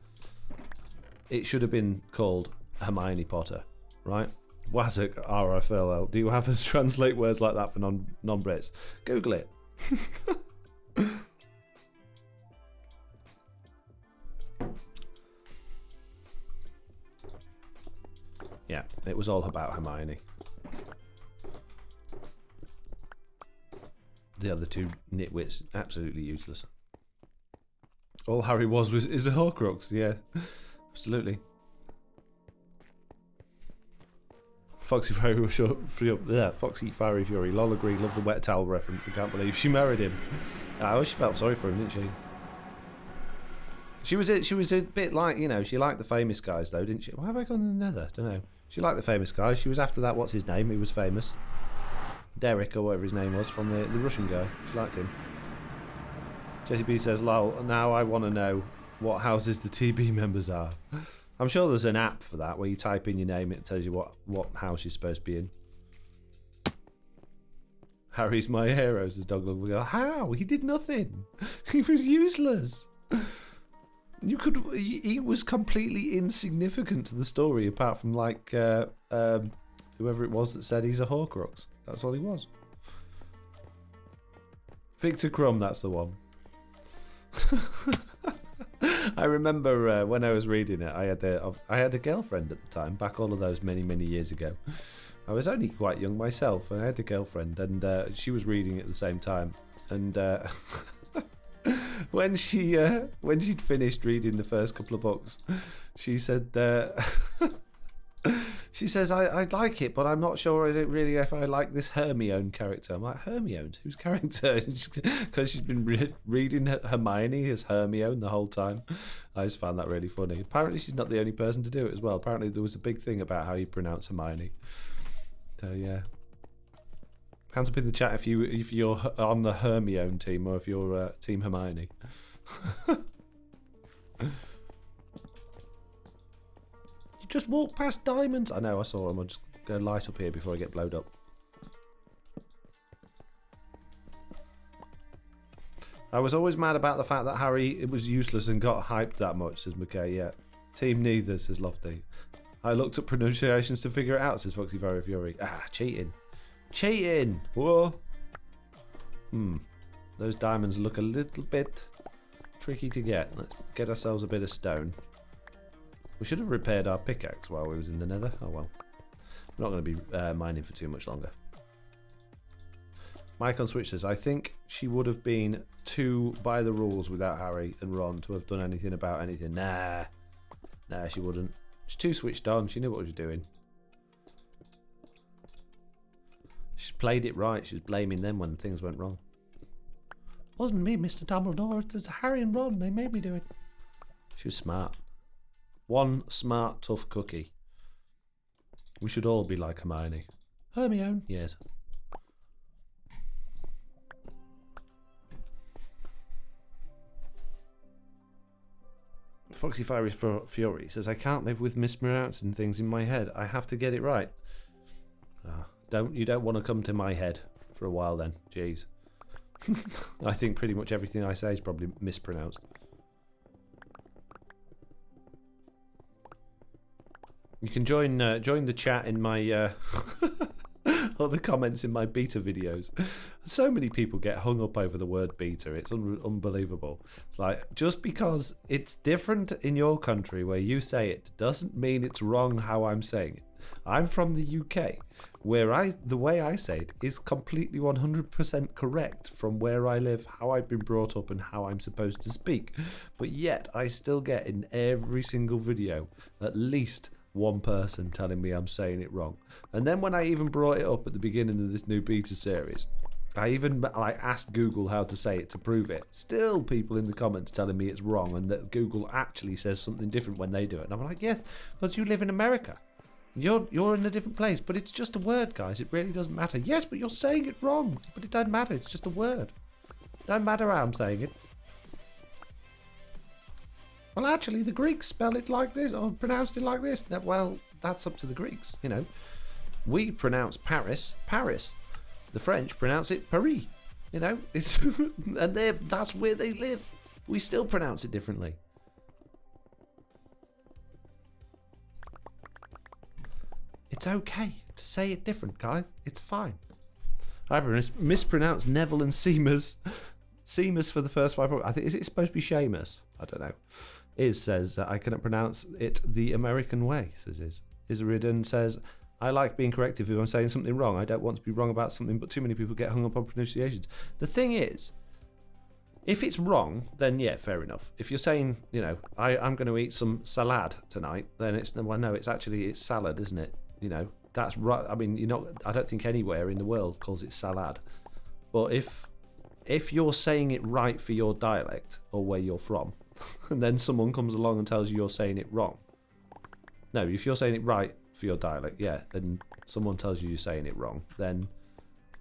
It should have been called Hermione Potter, right? Wazzock, RFLL. Do you have us translate words like that for non-Brits? Google it. Yeah, it was all about Hermione. The other two nitwits, absolutely useless. All Harry is a Horcrux, yeah. Absolutely. Foxy Fiery Foxy Fiery Fury. Lol agree, love the wet towel reference. I can't believe she married him. I wish she felt sorry for him, didn't she? She was a bit like, you know, she liked the famous guys though, didn't she? Why have I gone in the nether? Don't know. She liked the famous guys. She was after that, what's his name? He was famous. Derek or whatever his name was from the Russian guy. She liked him. Jesse B says, lol, now I want to know what houses the TB members are. I'm sure there's an app for that where you type in your name, it tells you what house you're supposed to be in. Harry's my hero, says Doglug. We go, how? He did nothing. He was useless. You could. He was completely insignificant to the story, apart from like whoever it was that said he's a Horcrux. That's all he was. Victor Crumb, that's the one. I remember when I was reading it, I had a girlfriend at the time, back all of those many years ago. I was only quite young myself, and I had a girlfriend, and she was reading it at the same time. And when she'd finished reading the first couple of books, she said, she says, I like it, but I'm not sure really if I like this Hermione character. I'm like, Hermione? Whose character? Because she's been reading Hermione as Hermione the whole time. I just found that really funny. Apparently she's not the only person to do it as well. Apparently there was a big thing about how you pronounce Hermione. So yeah. Hands up in the chat if you're on the Hermione team or if you're Team Hermione. You just walk past diamonds. I know, I saw him. I'll just go light up here before I get blowed up. I was always mad about the fact that Harry was useless and got hyped that much, says McKay. Yeah. Team neither, says Lofty. I looked up pronunciations to figure it out, says Foxy Very Fury. Ah, cheating. Cheating! Whoa! Those diamonds look a little bit tricky to get. Let's get ourselves a bit of stone. We should have repaired our pickaxe while we was in the nether. Oh well. I'm not going to be mining for too much longer. Mike on Switch says, I think she would have been too by the rules without Harry and Ron to have done anything about anything. Nah, she wouldn't. She's too switched on. She knew what she was doing. She played it right. She was blaming them when things went wrong. Wasn't me, Mr. Dumbledore. It's Harry and Ron. They made me do it. She was smart. One smart, tough cookie. We should all be like Hermione. Hermione? Yes. Foxy Fiery Fury says, I can't live with mispronouncing things in my head. I have to get it right. You don't want to come to my head for a while then. Jeez. I think pretty much everything I say is probably mispronounced. You can join the chat in my or the comments in my beta videos. So many people get hung up over the word beta. It's unbelievable. It's like, just because it's different in your country where you say it doesn't mean it's wrong how I'm saying it. I'm from the UK, where the way I say it is completely 100% correct from where I live, how I've been brought up and how I'm supposed to speak. But yet I still get in every single video at least one person telling me I'm saying it wrong. And then when I even brought it up at the beginning of this new beta series, I even asked Google how to say it to prove it. Still people in the comments telling me it's wrong and that Google actually says something different when they do it. And I'm like, yes, because you live in America. You're in a different place, but it's just a word, guys. It really doesn't matter. Yes, but you're saying it wrong. But it doesn't matter. It's just a word. It doesn't matter how I'm saying it. Well, actually, the Greeks spell it like this, or pronounced it like this. Well, that's up to the Greeks, you know. We pronounce Paris, Paris. The French pronounce it Paris, you know. It's and that's where they live. We still pronounce it differently. It's okay to say it different, guys. It's fine. I mispronounced Neville and Seamus. Seamus for the first 5 books. I think, is it supposed to be Seamus? I don't know. Says, I cannot pronounce it the American way, says Isridon says, I like being corrective if I'm saying something wrong. I don't want to be wrong about something, but too many people get hung up on pronunciations. The thing is, if it's wrong, then yeah, fair enough. If you're saying, you know, I'm going to eat some salad tonight, then it's salad, isn't it? You know, that's right. I mean, I don't think anywhere in the world calls it salad. But if you're saying it right for your dialect or where you're from, and then someone comes along and tells you you're saying it wrong. No, if you're saying it right for your dialect, yeah, and someone tells you you're saying it wrong, then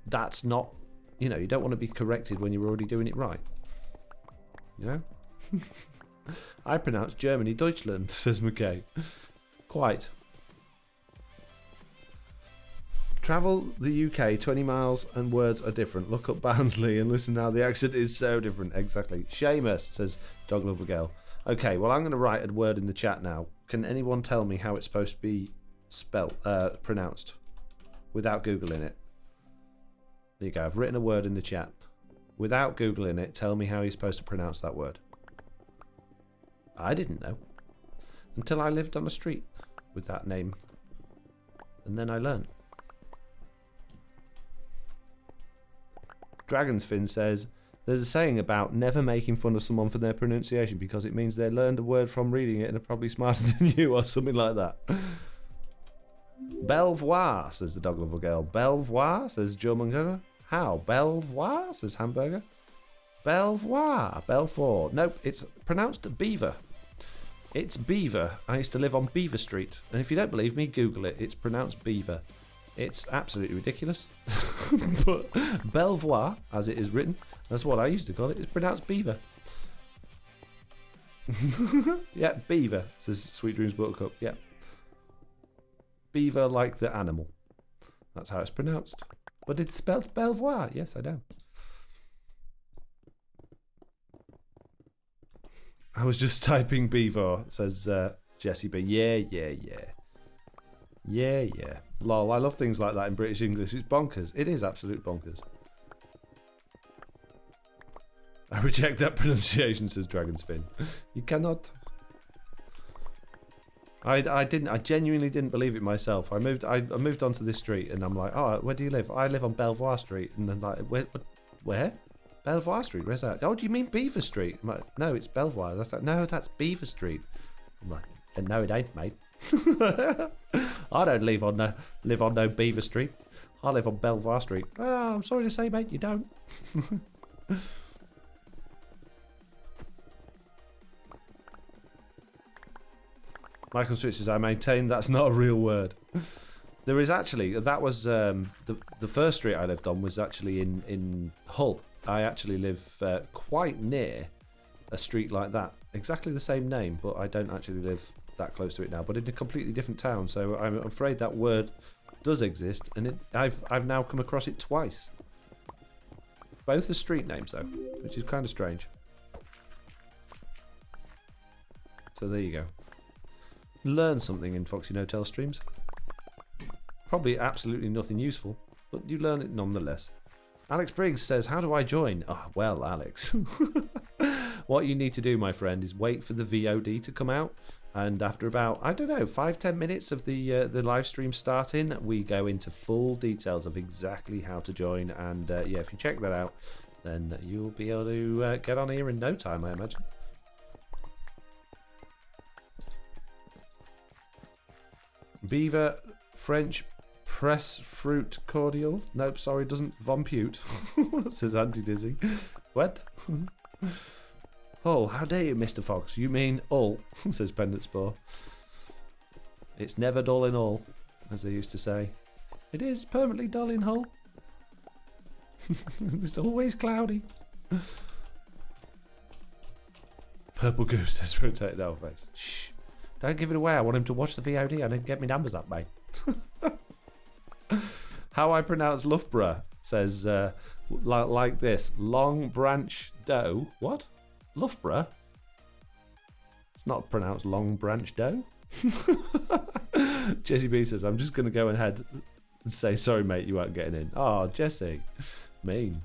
that's not, you know, you don't want to be corrected when you're already doing it right. You know? I pronounce Germany Deutschland, says McKay. Quite. Travel the UK 20 miles and words are different. Look up Barnsley and listen how the accent is so different. Exactly. Seamus, says Dog Lover Girl. Okay, well, I'm going to write a word in the chat now. Can anyone tell me how it's supposed to be pronounced without Googling it? There you go. I've written a word in the chat. Without Googling it, tell me how you're supposed to pronounce that word. I didn't know. Until I lived on a street with that name. And then I learned. Dragon's Fin says, there's a saying about never making fun of someone for their pronunciation because it means they learned a word from reading it and are probably smarter than you or something like that. Belvoir, says the Dog Lover Girl. Belvoir, says Joe Mungana. How? Belvoir, says Hamburger. Belvoir, Belfort. Nope, it's pronounced Beaver. It's Beaver. I used to live on Beaver Street. And if you don't believe me, Google it. It's pronounced Beaver. It's absolutely ridiculous. But Belvoir, as it is written, that's what I used to call it. It's pronounced Beaver. Yeah, Beaver, says Sweet Dreams Buttercup. Yeah. Beaver like the animal. That's how it's pronounced. But it's spelled Belvoir. Yes, I know. I was just typing Beaver, says Jessie B. Yeah. Lol, I love things like that in British English. It's bonkers. It is absolute bonkers. I reject that pronunciation, says Dragon's Fin. You cannot. I genuinely didn't believe it myself. I moved onto this street and I'm like, oh, where do you live? I live on Belvoir Street. And then like, where? Belvoir Street? Where's that? Oh, do you mean Beaver Street? I'm like, no, it's Belvoir. That's like, no, that's Beaver Street. I'm like, no, it ain't, mate. I don't live on no Beaver Street. I live on Belvoir Street. Oh, I'm sorry to say, mate, you don't. Michael Switch says, I maintain that's not a real word. There is actually, that was the first street I lived on was actually in Hull. I actually live quite near a street like that. Exactly the same name, but I don't actually live that close to it now, but in a completely different town. So I'm afraid that word does exist, and I've now come across it twice. Both are street names though, which is kind of strange. So there you go. Learn something in FoxyNoTail streams. Probably absolutely nothing useful, but you learn it nonetheless. Alex Briggs says, how do I join? Oh, well, Alex. What you need to do, my friend, is wait for the VOD to come out. And after about, I don't know, 5-10 minutes of the live stream starting, we go into full details of exactly how to join. And yeah, if you check that out, then you'll be able to get on here in no time, I imagine. Beaver, French press fruit cordial. Nope, sorry, doesn't vompute. Says Auntie Dizzy. What? Oh, how dare you, Mr. Fox? You mean all? Says Pendant Spore. It's never dull in all, as they used to say. It is permanently dull in Hull. It's always cloudy. Purple Goose says rotated our face. Shh. Don't give it away. I want him to watch the VOD. I need to get my numbers up, mate. How I pronounce Loughborough says like this. Long branch doe. What? Loughborough? It's not pronounced long branch doe. Jesse B says, I'm just going to go ahead and say, sorry, mate, you weren't getting in. Oh, Jesse. Mean.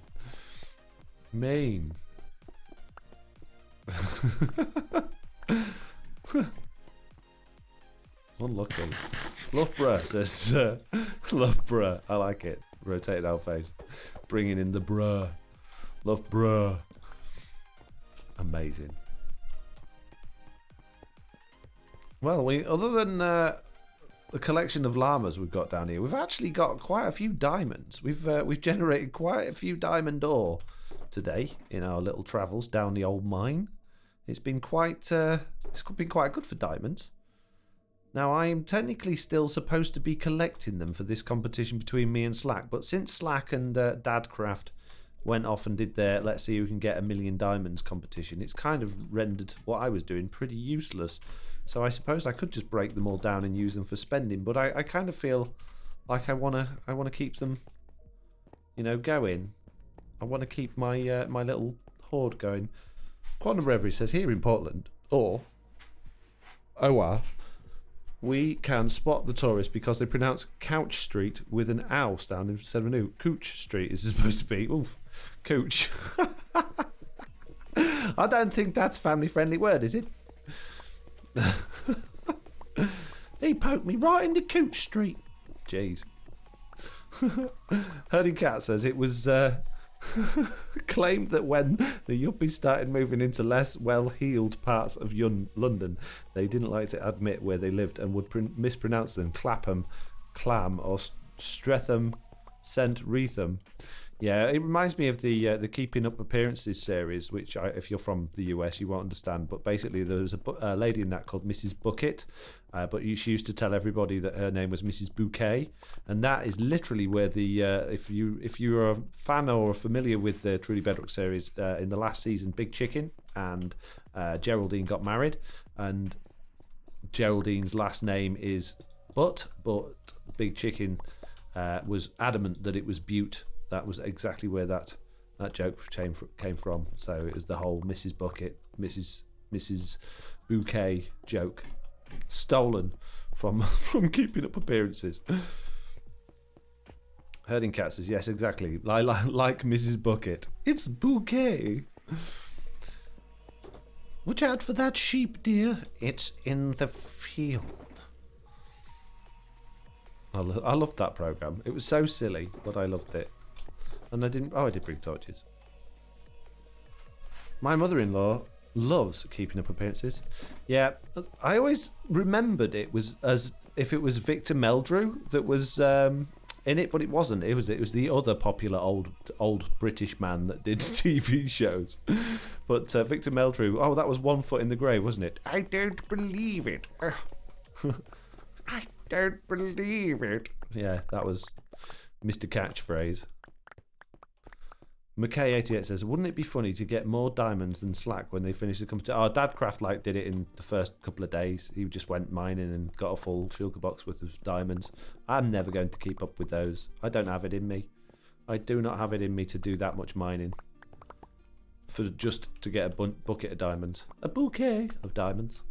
Unlucky. Loughborough says, Loughborough. I like it. Rotated our face. Bringing in the bruh. Loughborough. Amazing. Well, other than the collection of llamas we've got down here, we've actually got quite a few diamonds. We've generated quite a few diamond ore today in our little travels down the old mine. It's been quite good for diamonds. Now, I am technically still supposed to be collecting them for this competition between me and Slack, but since Slack and Dadcraft went off and did their let's see who can get 1 million diamonds competition, it's kind of rendered what I was doing pretty useless. So I suppose I could just break them all down and use them for spending, but I kind of feel Like I wanna keep them, you know, going. I want to keep my my little horde going. Quantum Reverie says here in Portland, or OR, we can spot the tourists because they pronounce Couch Street with an ow sound instead of an oo. Cooch Street is supposed to be. Oof, Cooch. I don't think that's a family-friendly word, is it? He poked me right into Cooch Street. Jeez. Herding Cat says it was claimed that when the yuppies started moving into less well-heeled parts of London, they didn't like to admit where they lived and would mispronounce them. Clapham, Clam, or Streatham, St. Wreatham. Yeah, it reminds me of the Keeping Up Appearances series, which if you're from the US, you won't understand. But basically, there was a lady in that called Mrs. Bucket, but she used to tell everybody that her name was Mrs. Bouquet, and that is literally where the if you're a fan or familiar with the Truly Bedrock series, in the last season, Big Chicken and Geraldine got married, and Geraldine's last name is but Big Chicken was adamant that it was Butte. That was exactly where that joke came from. So it was the whole Mrs. Bucket, Mrs. Bouquet joke, stolen from Keeping Up Appearances. Herding Cat says, yes, exactly. Like Mrs. Bucket. It's Bouquet. Watch out for that sheep, dear. It's in the field. I loved that programme. It was so silly, but I loved it. And I did bring torches. My mother-in-law loves Keeping Up Appearances. Yeah, I always remembered it was as if it was Victor Meldrew that was in it, but it wasn't. It was the other popular old British man that did TV shows. But Victor Meldrew, that was One Foot in the Grave, wasn't it? I don't believe it. I don't believe it. Yeah, that was Mr. Catchphrase. McKay88 says, wouldn't it be funny to get more diamonds than Slack when they finish the competition? Dadcraft did it in the first couple of days. He just went mining and got a full sugar box worth of diamonds. I'm never going to keep up with those. I don't have it in me. I do not have it in me to do that much mining for just to get a bucket of diamonds. A bouquet of diamonds.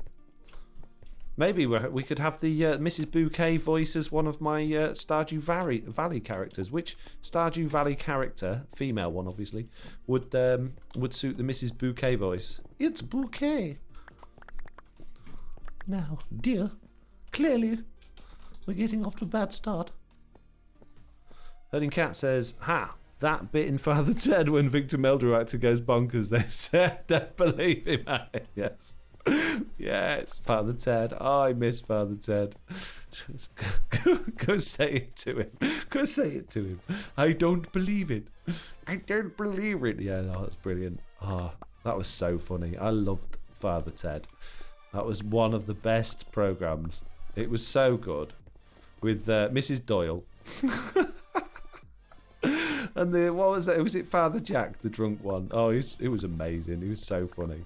Maybe we could have the Mrs. Bouquet voice as one of my Stardew Valley characters. Which Stardew Valley character, female one obviously, would suit the Mrs. Bouquet voice? It's Bouquet. Now, dear, clearly we're getting off to a bad start. Herding Cat says, that bit in Father Ted when Victor Meldrew actor goes bonkers. They said, don't believe him. Yes. Yes, Father Ted. Oh, I miss Father Ted. Go say it to him. Go say it to him. I don't believe it. I don't believe it. Yeah, that's brilliant. That was so funny. I loved Father Ted. That was one of the best programmes. It was so good. With Mrs. Doyle. And what was that? Was it Father Jack, the drunk one? Oh, it was amazing. He was so funny.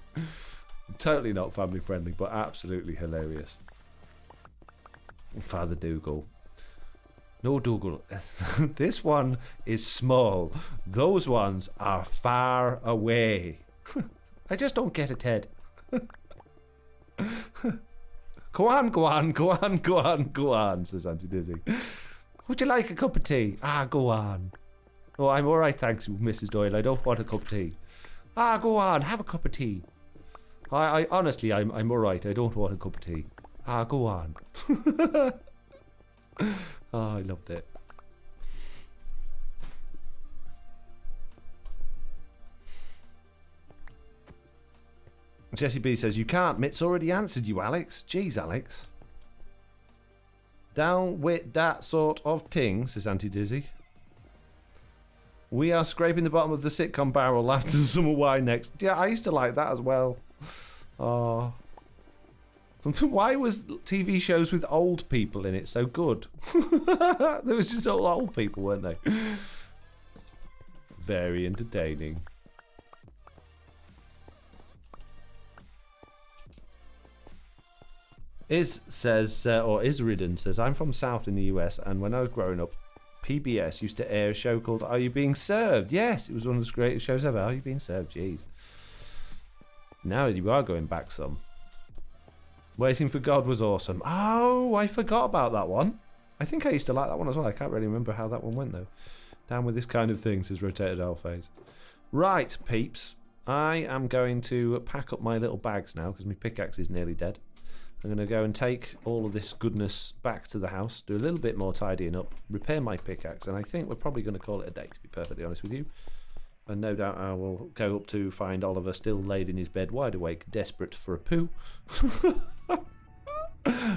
Totally not family friendly, but absolutely hilarious. Father Dougal. No, Dougal. This one is small. Those ones are far away. I just don't get it, Ted. Go on, says Auntie Dizzy. Would you like a cup of tea? Go on. Oh, I'm all right, thanks, Mrs. Doyle. I don't want a cup of tea. Go on, have a cup of tea. I honestly, I'm all right. I don't want a cup of tea. Go on. I loved it. Jesse B says, you can't. Mitt's already answered you, Alex. Jeez, Alex. Down with that sort of thing, says Auntie Dizzy. We are scraping the bottom of the sitcom barrel after summer wine next. Yeah, I used to like that as well. Oh. Why was TV shows with old people in it so good? There was just all old people, weren't they? Very entertaining. Isridden says, I'm from South in the US, and when I was growing up, PBS used to air a show called Are You Being Served? Yes, it was one of the greatest shows ever. Are You Being Served? Jeez. Now you are going back some. Waiting for God was awesome. Oh, I forgot about that one. I think I used to like that one as well. I can't really remember how that one went, though. Down with this kind of thing, says Rotated Alphase. Right, peeps. I am going to pack up my little bags now, because my pickaxe is nearly dead. I'm going to go and take all of this goodness back to the house, do a little bit more tidying up, repair my pickaxe, and I think we're probably going to call it a day, to be perfectly honest with you. And no doubt I will go up to find Oliver still laid in his bed, wide awake, desperate for a poo.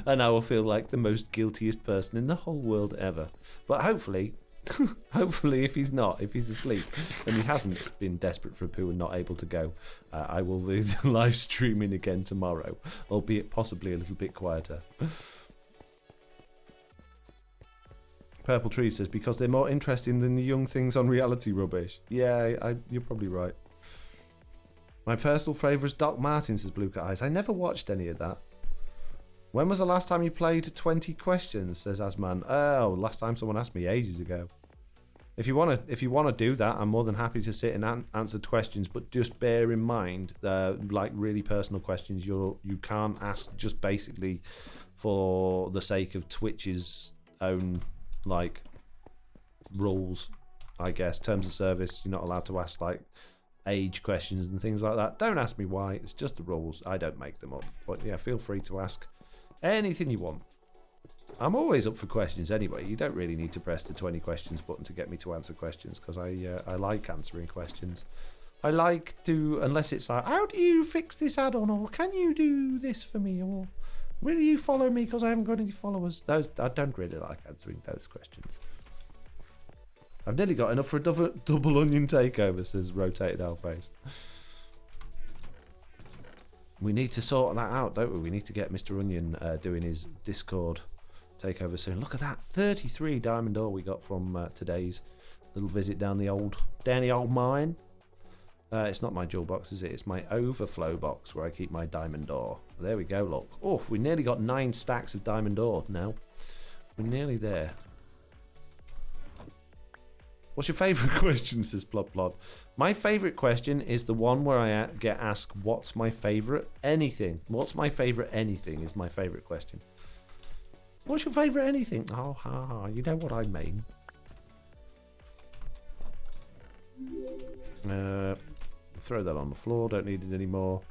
And I will feel like the most guiltiest person in the whole world ever. But hopefully, if he's not, if he's asleep and he hasn't been desperate for a poo and not able to go, I will be live streaming again tomorrow, albeit possibly a little bit quieter. Purple Tree says, because they're more interesting than the young things on reality rubbish. Yeah, you're probably right. My personal favourite is Doc Martin, says Blue Cat Eyes. I never watched any of that. When was the last time you played 20 questions, says Asman. Oh, last time someone asked me ages ago. If you wanna do that, I'm more than happy to sit and answer questions, but just bear in mind like really personal questions you can't ask just basically for the sake of Twitch's own like rules, I guess. Terms of service, you're not allowed to ask like age questions and things like that. Don't ask me why, it's just the rules. I don't make them up. But yeah, feel free to ask anything you want. I'm always up for questions anyway. You don't really need to press the 20 questions button to get me to answer questions, because I like answering questions. I like to, unless it's like, how do you fix this add-on, or can you do this for me, or will you follow me because I haven't got any followers? Those I don't really like answering those questions. I've nearly got enough for a double onion takeover, says Rotated Alphase. We need to sort that out, don't we? We need to get Mr. Onion doing his Discord takeover soon. Look at that, 33 diamond ore we got from today's little visit down the old mine. It's not my jewel box, is it? It's my overflow box where I keep my diamond ore. There we go, look. Oh, we nearly got 9 stacks of diamond ore now. We're nearly there. What's your favourite question, says Plod Plod. My favourite question is the one where I get asked, what's my favourite anything? What's my favourite anything is my favourite question. What's your favourite anything? Oh, ha, ha, you know what I mean. Throw that on the floor, don't need it anymore.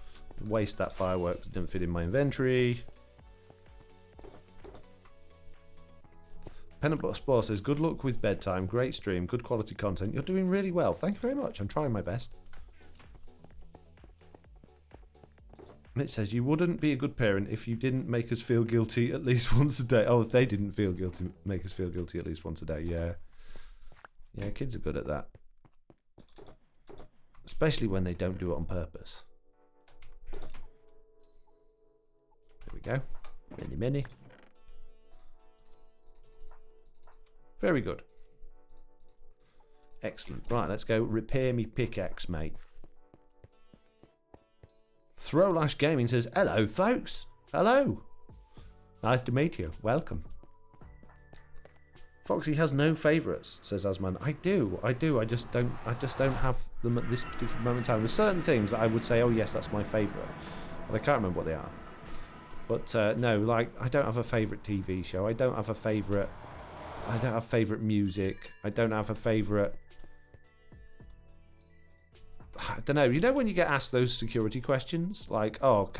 Waste that fireworks, didn't fit in my inventory. Pennant Spore says, good luck with bedtime, great stream, good quality content. You're doing really well. Thank you very much. I'm trying my best. It says, you wouldn't be a good parent if you didn't make us feel guilty at least once a day. Oh, if they didn't feel guilty, make us feel guilty at least once a day. Yeah. Yeah, kids are good at that. Especially when they don't do it on purpose. There we go. Many, many. Very good. Excellent. Right, let's go repair me pickaxe, mate. Throwlash Gaming says, hello, folks. Hello. Nice to meet you. Welcome. Foxy has no favourites, says Asman. I do. I just don't have them at this particular moment in time. There's certain things that I would say, oh yes, that's my favourite. But I can't remember what they are. But no, like, I don't have a favourite TV show. I don't have favourite music. I don't have a favourite... I don't know. You know when you get asked those security questions? Like, oh,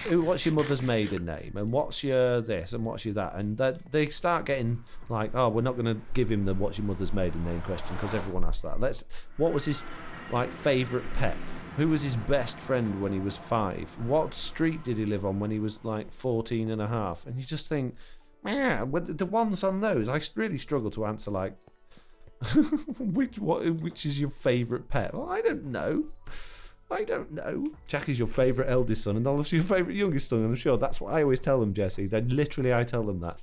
what's your mother's maiden name? And what's your this? And what's your that? And they start getting like, oh, we're not going to give him the what's your mother's maiden name question because everyone asks that. What was his like favourite pet? Who was his best friend when he was 5? What street did he live on when he was like 14 and a half? And you just think, yeah, the ones on those, I really struggle to answer like, which is your favourite pet? Well, I don't know. Jack is your favourite eldest son and Olive's your favourite youngest son, and I'm sure that's what I always tell them, Jesse. I tell them that.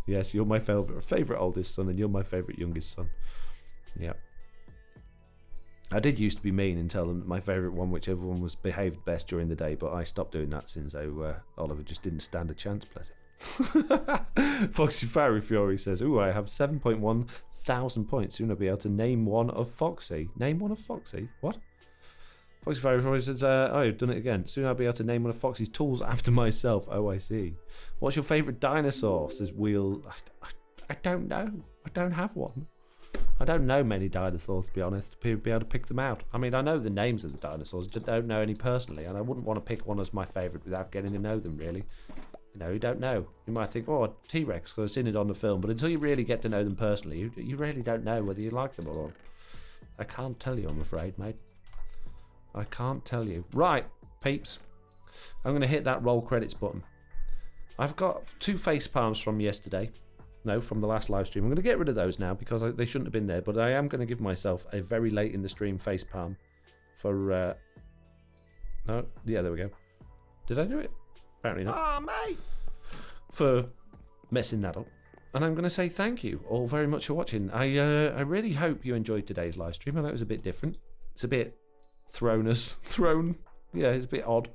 Yes, you're my favourite oldest son and you're my favourite youngest son. Yeah. I did used to be mean and tell them that my favourite one, whichever one was behaved best during the day, but I stopped doing that since Oliver just didn't stand a chance, bless him. Foxy Fiery Fury says, ooh, I have 7.1 thousand points. Soon I'll be able to name one of Foxy. Name one of Foxy? What? Foxy Fiery Fury says, oh, I've done it again. Soon I'll be able to name one of Foxy's tools after myself. Oh, I see. What's your favourite dinosaur? Says Wheel. I don't know. I don't have one. I don't know many dinosaurs, to be honest, to be able to pick them out. I mean, I know the names of the dinosaurs, don't know any personally, and I wouldn't want to pick one as my favourite without getting to know them, really. You know, you don't know. You might think, oh, T-Rex, because I've seen it on the film, but until you really get to know them personally, you really don't know whether you like them or not. I can't tell you, I'm afraid, mate. I can't tell you. Right, peeps. I'm going to hit that roll credits button. I've got 2 face palms from yesterday. No, from the last live stream. I'm going to get rid of those now because they shouldn't have been there, but I am going to give myself a very late in the stream face palm for... No, yeah, there we go. Did I do it? Apparently not. Oh, mate! For messing that up. And I'm going to say thank you all very much for watching. I really hope you enjoyed today's live stream. I know it was a bit different. It's a bit thrown. Yeah, it's a bit odd.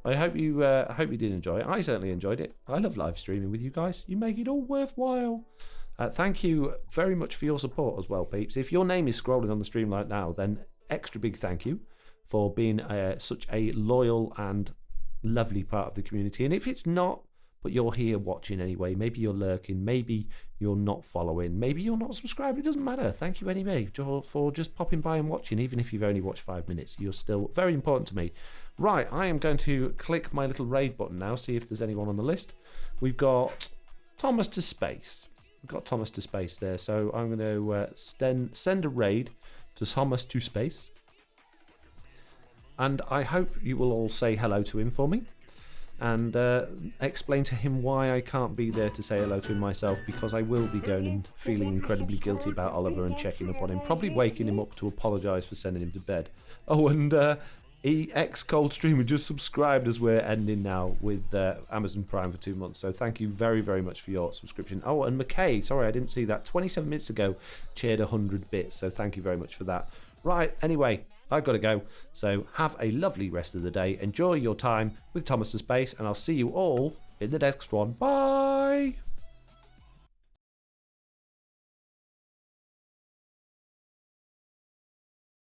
I hope you did enjoy it. I certainly enjoyed it. I love live streaming with you guys. You make it all worthwhile. Thank you very much for your support as well, peeps. If your name is scrolling on the stream right now, then extra big thank you for being such a loyal and lovely part of the community. And if it's not, but you're here watching anyway, maybe you're lurking, maybe you're not following, maybe you're not subscribed, it doesn't matter. Thank you anyway for just popping by and watching, even if you've only watched 5 minutes. You're still very important to me. Right, I am going to click my little raid button now, see if there's anyone on the list. We've got Thomas to Space. We've got Thomas to Space there, so I'm going to send a raid to Thomas to Space. And I hope you will all say hello to him for me. And explain to him why I can't be there to say hello to him myself, because I will be going and feeling incredibly guilty about Oliver and checking up on him, probably waking him up to apologise for sending him to bed. Oh, and EX Cold Streamer just subscribed as we're ending now with Amazon Prime for 2 months, so thank you very, very much for your subscription. Oh, and McKay, sorry I didn't see that, 27 minutes ago cheered 100 bits, so thank you very much for that. Right, anyway, I've got to go, so have a lovely rest of the day. Enjoy your time with Thomas to Space, and I'll see you all in the next one. Bye!